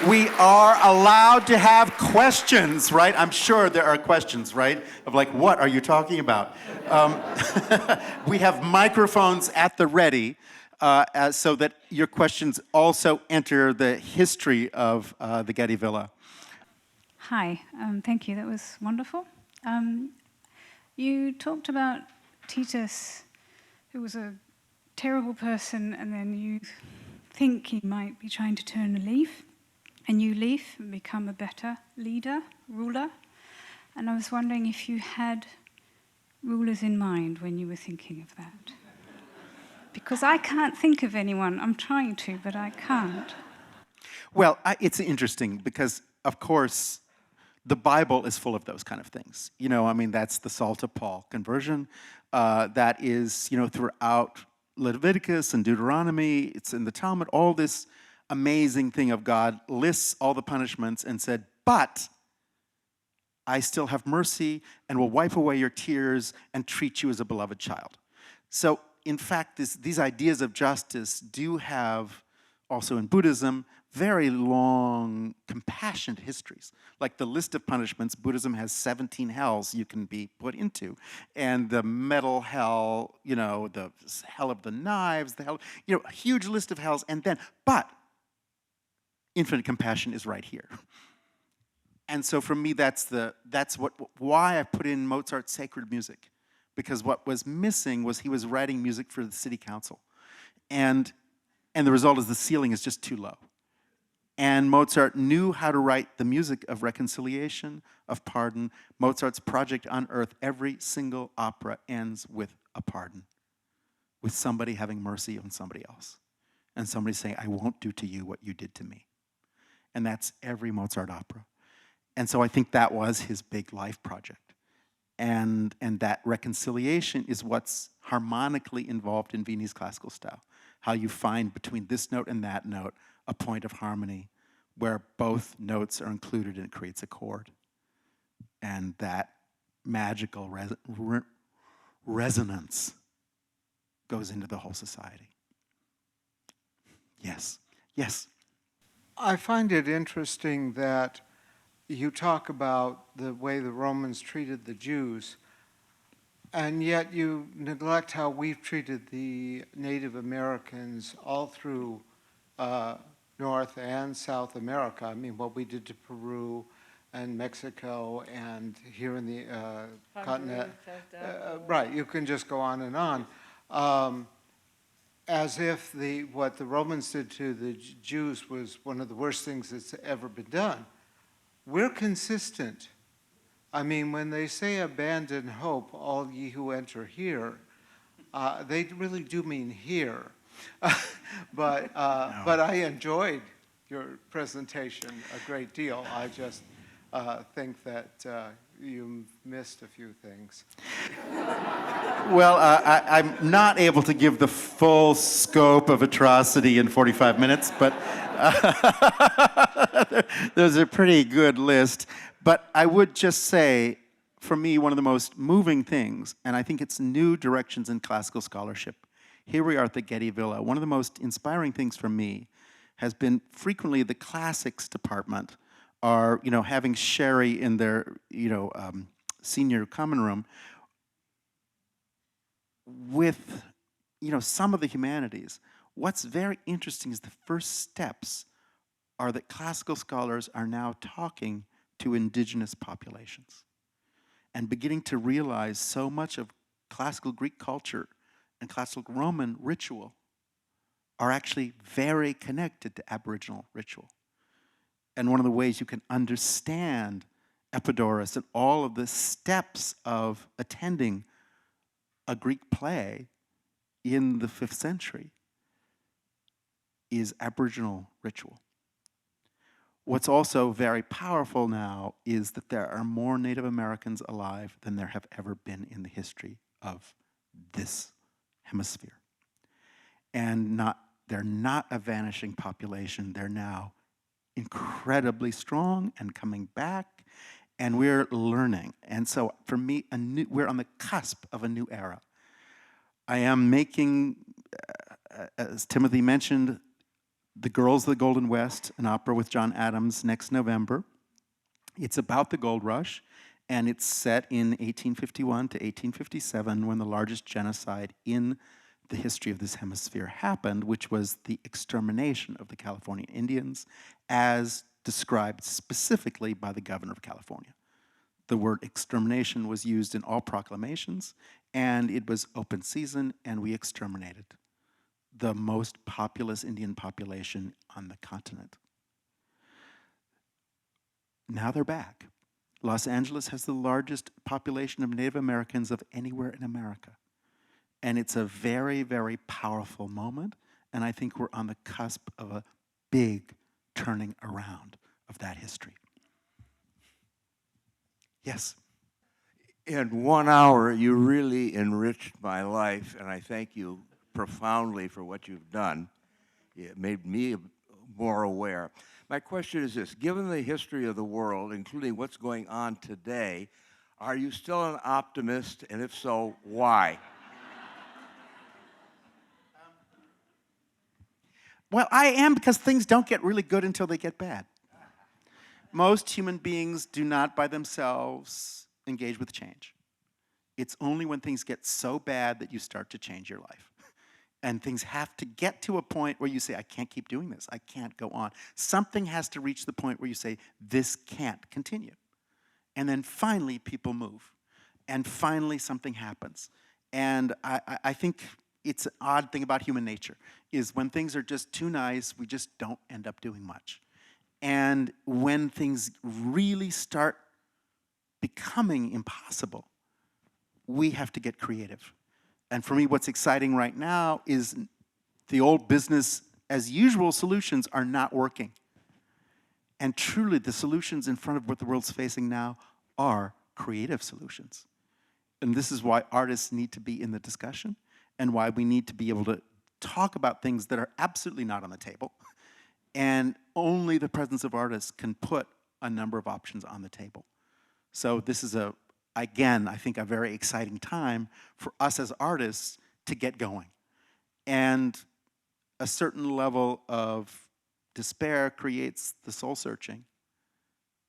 We are allowed to have questions, right? I'm sure there are questions, right? Of like, what are you talking about? We have microphones at the ready so that your questions also enter the history of the Getty Villa. Hi, thank you. That was wonderful. You talked about Titus, who was a terrible person, and then you think he might be trying to turn a new leaf and become a better leader, ruler. And I was wondering if you had rulers in mind when you were thinking of that. Because I can't think of anyone. I'm trying to, but I can't. Well, it's interesting because, of course, the Bible is full of those kind of things. You know, I mean, that's the Saul to Paul conversion. That is, you know, throughout Leviticus and Deuteronomy, it's in the Talmud, all this amazing thing of God lists all the punishments and said, but I still have mercy and will wipe away your tears and treat you as a beloved child. So, in fact, these ideas of justice do have, also in Buddhism, very long, compassionate histories. Like the list of punishments, Buddhism has 17 hells you can be put into. And the metal hell, you know, the hell of the knives, the hell, you know, a huge list of hells. And then, but infinite compassion is right here. And so for me, why I put in Mozart's sacred music. Because what was missing was he was writing music for the city council. And the result is the ceiling is just too low. And Mozart knew how to write the music of reconciliation, of pardon. Mozart's project on earth, every single opera ends with a pardon, with somebody having mercy on somebody else. And somebody saying, I won't do to you what you did to me. And that's every Mozart opera. And so I think that was his big life project. And that reconciliation is what's harmonically involved in Viennese classical style. How you find between this note and that note a point of harmony where both notes are included and it creates a chord. And that magical resonance goes into the whole society. Yes. I find it interesting that you talk about the way the Romans treated the Jews, and yet you neglect how we've treated the Native Americans all through North and South America. I mean, what we did to Peru and Mexico and here in the continent. Right, you can just go on and on. As if what the Romans did to the Jews was one of the worst things that's ever been done. We're consistent. I mean, when they say abandon hope, all ye who enter here, they really do mean here. But I enjoyed your presentation a great deal. I just think that you missed a few things. Well, I'm not able to give the full scope of atrocity in 45 minutes, but there's a pretty good list. But I would just say, for me, one of the most moving things, and I think it's new directions in classical scholarship. Here we are at the Getty Villa. One of the most inspiring things for me has been frequently the classics department are, having sherry in their, senior common room with, some of the humanities. What's very interesting is the first steps are that classical scholars are now talking to indigenous populations and beginning to realize so much of classical Greek culture and classical Roman ritual are actually very connected to Aboriginal ritual. And one of the ways you can understand Epidaurus and all of the steps of attending a Greek play in the 5th century is Aboriginal ritual. What's also very powerful now is that there are more Native Americans alive than there have ever been in the history of this hemisphere. And they're not a vanishing population. They're now incredibly strong and coming back, and we're learning. And so for me, we're on the cusp of a new era. I am making, as Timothy mentioned, The Girls of the Golden West, an opera with John Adams next November. It's about the gold rush, and it's set in 1851 to 1857 when the largest genocide in the history of this hemisphere happened, which was the extermination of the Californian Indians as described specifically by the governor of California. The word extermination was used in all proclamations, and it was open season, and we exterminated the most populous Indian population on the continent. Now they're back. Los Angeles has the largest population of Native Americans of anywhere in America. And it's a very, very powerful moment, and I think we're on the cusp of a big turning around of that history. Yes? In 1 hour, you really enriched my life, and I thank you profoundly for what you've done. It made me more aware. My question is this: given the history of the world, including what's going on today, are you still an optimist, and if so, why? Well, I am, because things don't get really good until they get bad. Most human beings do not by themselves engage with change. It's only when things get so bad that you start to change your life. And things have to get to a point where you say, I can't keep doing this. I can't go on. Something has to reach the point where you say, this can't continue. And then finally, people move. And finally, something happens. And I think it's an odd thing about human nature, is when things are just too nice, we just don't end up doing much. And when things really start becoming impossible, we have to get creative. And for me, what's exciting right now is the old business as usual solutions are not working. And truly, the solutions in front of what the world's facing now are creative solutions. And this is why artists need to be in the discussion, and why we need to be able to talk about things that are absolutely not on the table. And only the presence of artists can put a number of options on the table. So this is, again, I think a very exciting time for us as artists to get going. And a certain level of despair creates the soul searching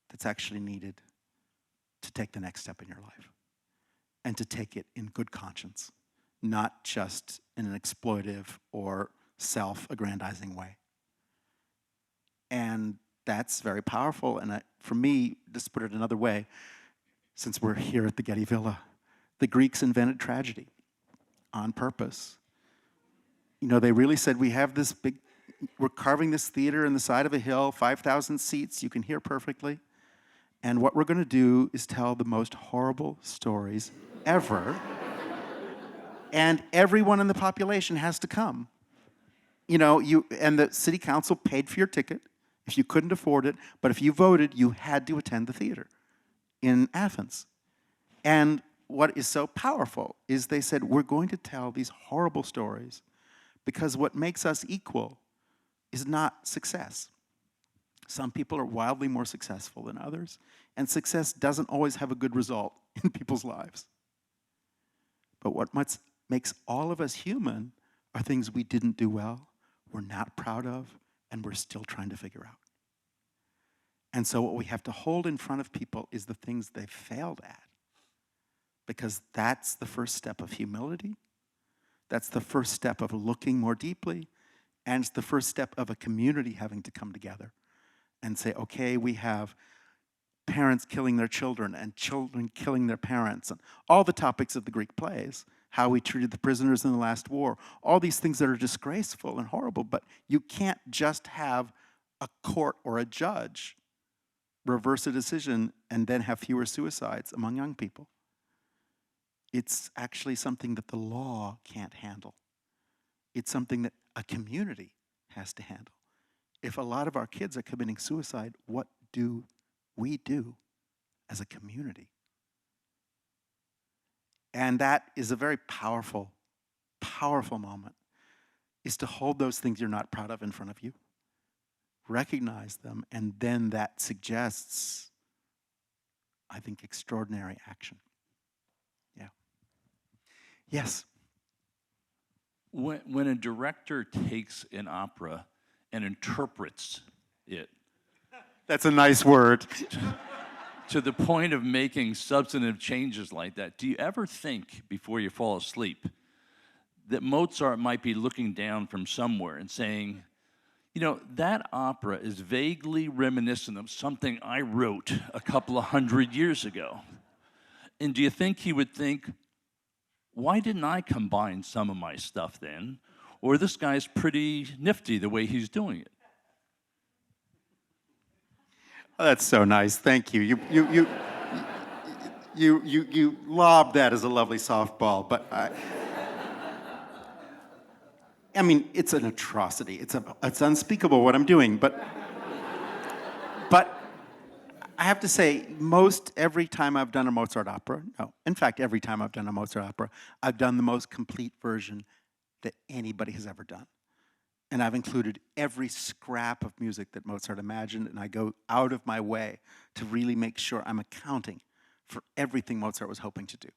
that's actually needed to take the next step in your life. And to take it in good conscience, not just in an exploitive or self-aggrandizing way. And that's very powerful. And for me, just put it another way, since we're here at the Getty Villa, the Greeks invented tragedy on purpose. You know, they really said, we're carving this theater in the side of a hill, 5,000 seats, you can hear perfectly. And what we're going to do is tell the most horrible stories ever. And everyone in the population has to come. You know, and the city council paid for your ticket if you couldn't afford it, but if you voted, you had to attend the theater in Athens. And what is so powerful is they said, we're going to tell these horrible stories because what makes us equal is not success. Some people are wildly more successful than others, and success doesn't always have a good result in people's lives. But what makes all of us human are things we didn't do well, we're not proud of, and we're still trying to figure out. And so what we have to hold in front of people is the things they've failed at. Because that's the first step of humility. That's the first step of looking more deeply. And it's the first step of a community having to come together and say, okay, we have parents killing their children and children killing their parents, and all the topics of the Greek plays, how we treated the prisoners in the last war, all these things that are disgraceful and horrible, but you can't just have a court or a judge reverse a decision and then have fewer suicides among young people. It's actually something that the law can't handle. It's something that a community has to handle. If a lot of our kids are committing suicide, what do we do as a community? And that is a very powerful, powerful moment, is to hold those things you're not proud of in front of you, recognize them, and then that suggests, I think, extraordinary action. Yeah. Yes? When a director takes an opera and interprets it That's a nice word. to the point of making substantive changes like that, do you ever think, before you fall asleep, that Mozart might be looking down from somewhere and saying, you know, that opera is vaguely reminiscent of something I wrote a couple of 100 years ago? And do you think he would think, why didn't I combine some of my stuff then? Or this guy's pretty nifty the way he's doing it. Oh, that's so nice. Thank you. You lobbed that as a lovely softball, but I mean, it's an atrocity. It's unspeakable what I'm doing, but I have to say, most every time I've done a Mozart opera, no, in fact, every time I've done a Mozart opera, I've done the most complete version that anybody has ever done. And I've included every scrap of music that Mozart imagined, and I go out of my way to really make sure I'm accounting for everything Mozart was hoping to do.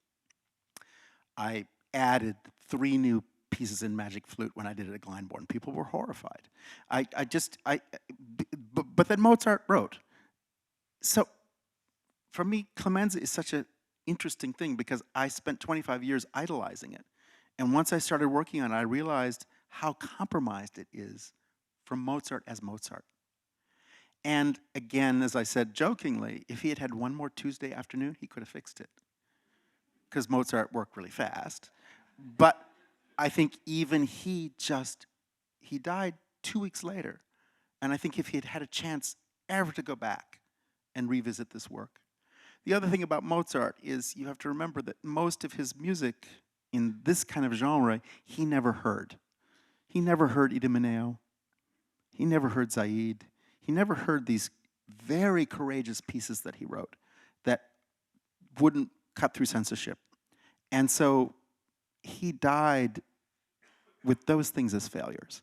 I added 3 new pieces in magic flute when I did it at Glyndebourne. People were horrified. But then Mozart wrote. So for me, Clemenza is such an interesting thing because I spent 25 years idolizing it. And once I started working on it, I realized how compromised it is from Mozart as Mozart. And again, as I said jokingly, if he had had one more Tuesday afternoon, he could have fixed it. Because Mozart worked really fast. But I think even he died 2 weeks later. And I think if he had had a chance ever to go back and revisit this work. The other thing about Mozart is you have to remember that most of his music in this kind of genre, he never heard. He never heard Idomeneo. He never heard Zaid. He never heard these very courageous pieces that he wrote that wouldn't cut through censorship. And so he died with those things as failures.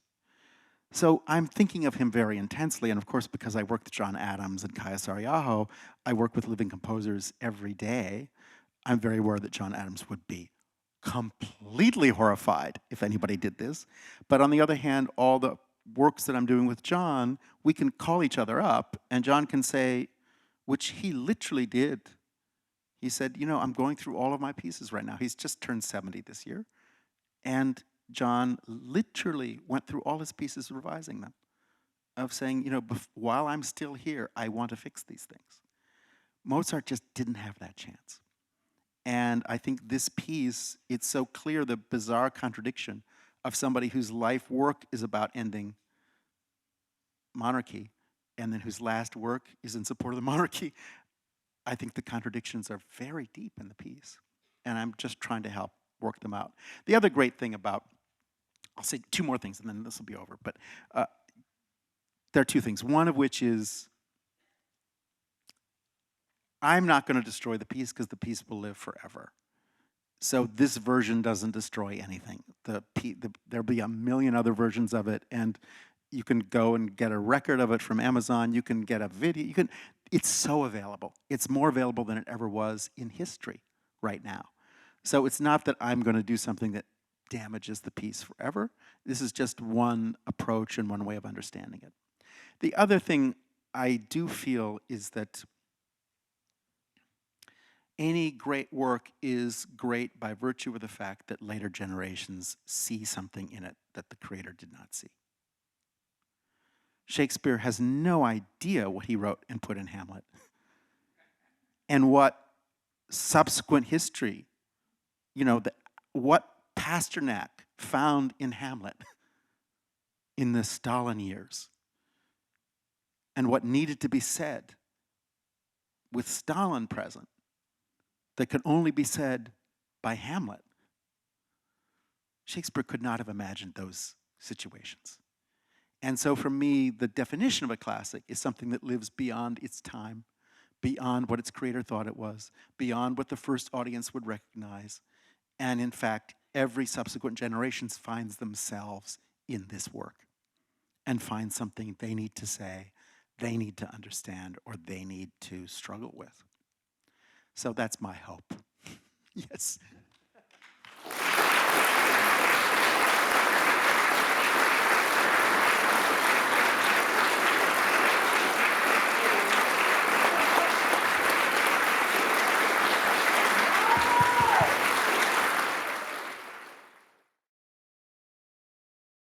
So I'm thinking of him very intensely, and of course, because I work with John Adams and Kaya Sariaho, I work with living composers every day. I'm very aware that John Adams would be completely horrified if anybody did this. But on the other hand, all the works that I'm doing with John, we can call each other up, and John can say, which he literally did. He said, you know, I'm going through all of my pieces right now. He's just turned 70 this year. And John literally went through all his pieces, revising them, of saying, you know, while I'm still here, I want to fix these things. Mozart just didn't have that chance. And I think this piece, it's so clear the bizarre contradiction of somebody whose life work is about ending monarchy, and then whose last work is in support of the monarchy. I think the contradictions are very deep in the piece. And I'm just trying to help work them out. The other great thing about, I'll say 2 more things and then this will be over, but there are 2 things. One of which is, I'm not going to destroy the piece because the piece will live forever. So this version doesn't destroy anything. There'll be a million other versions of it, and you can go and get a record of it from Amazon. You can get a video. It's so available. It's more available than it ever was in history right now. So it's not that I'm going to do something that damages the piece forever. This is just one approach and one way of understanding it. The other thing I do feel is that any great work is great by virtue of the fact that later generations see something in it that the creator did not see. Shakespeare has no idea what he wrote and put in Hamlet, and what subsequent history, what Pasternak found in Hamlet in the Stalin years, and what needed to be said with Stalin present that could only be said by Hamlet. Shakespeare could not have imagined those situations. And so for me, the definition of a classic is something that lives beyond its time, beyond what its creator thought it was, beyond what the first audience would recognize. And in fact, every subsequent generation finds themselves in this work and finds something they need to say, they need to understand, or they need to struggle with. So that's my hope. Yes.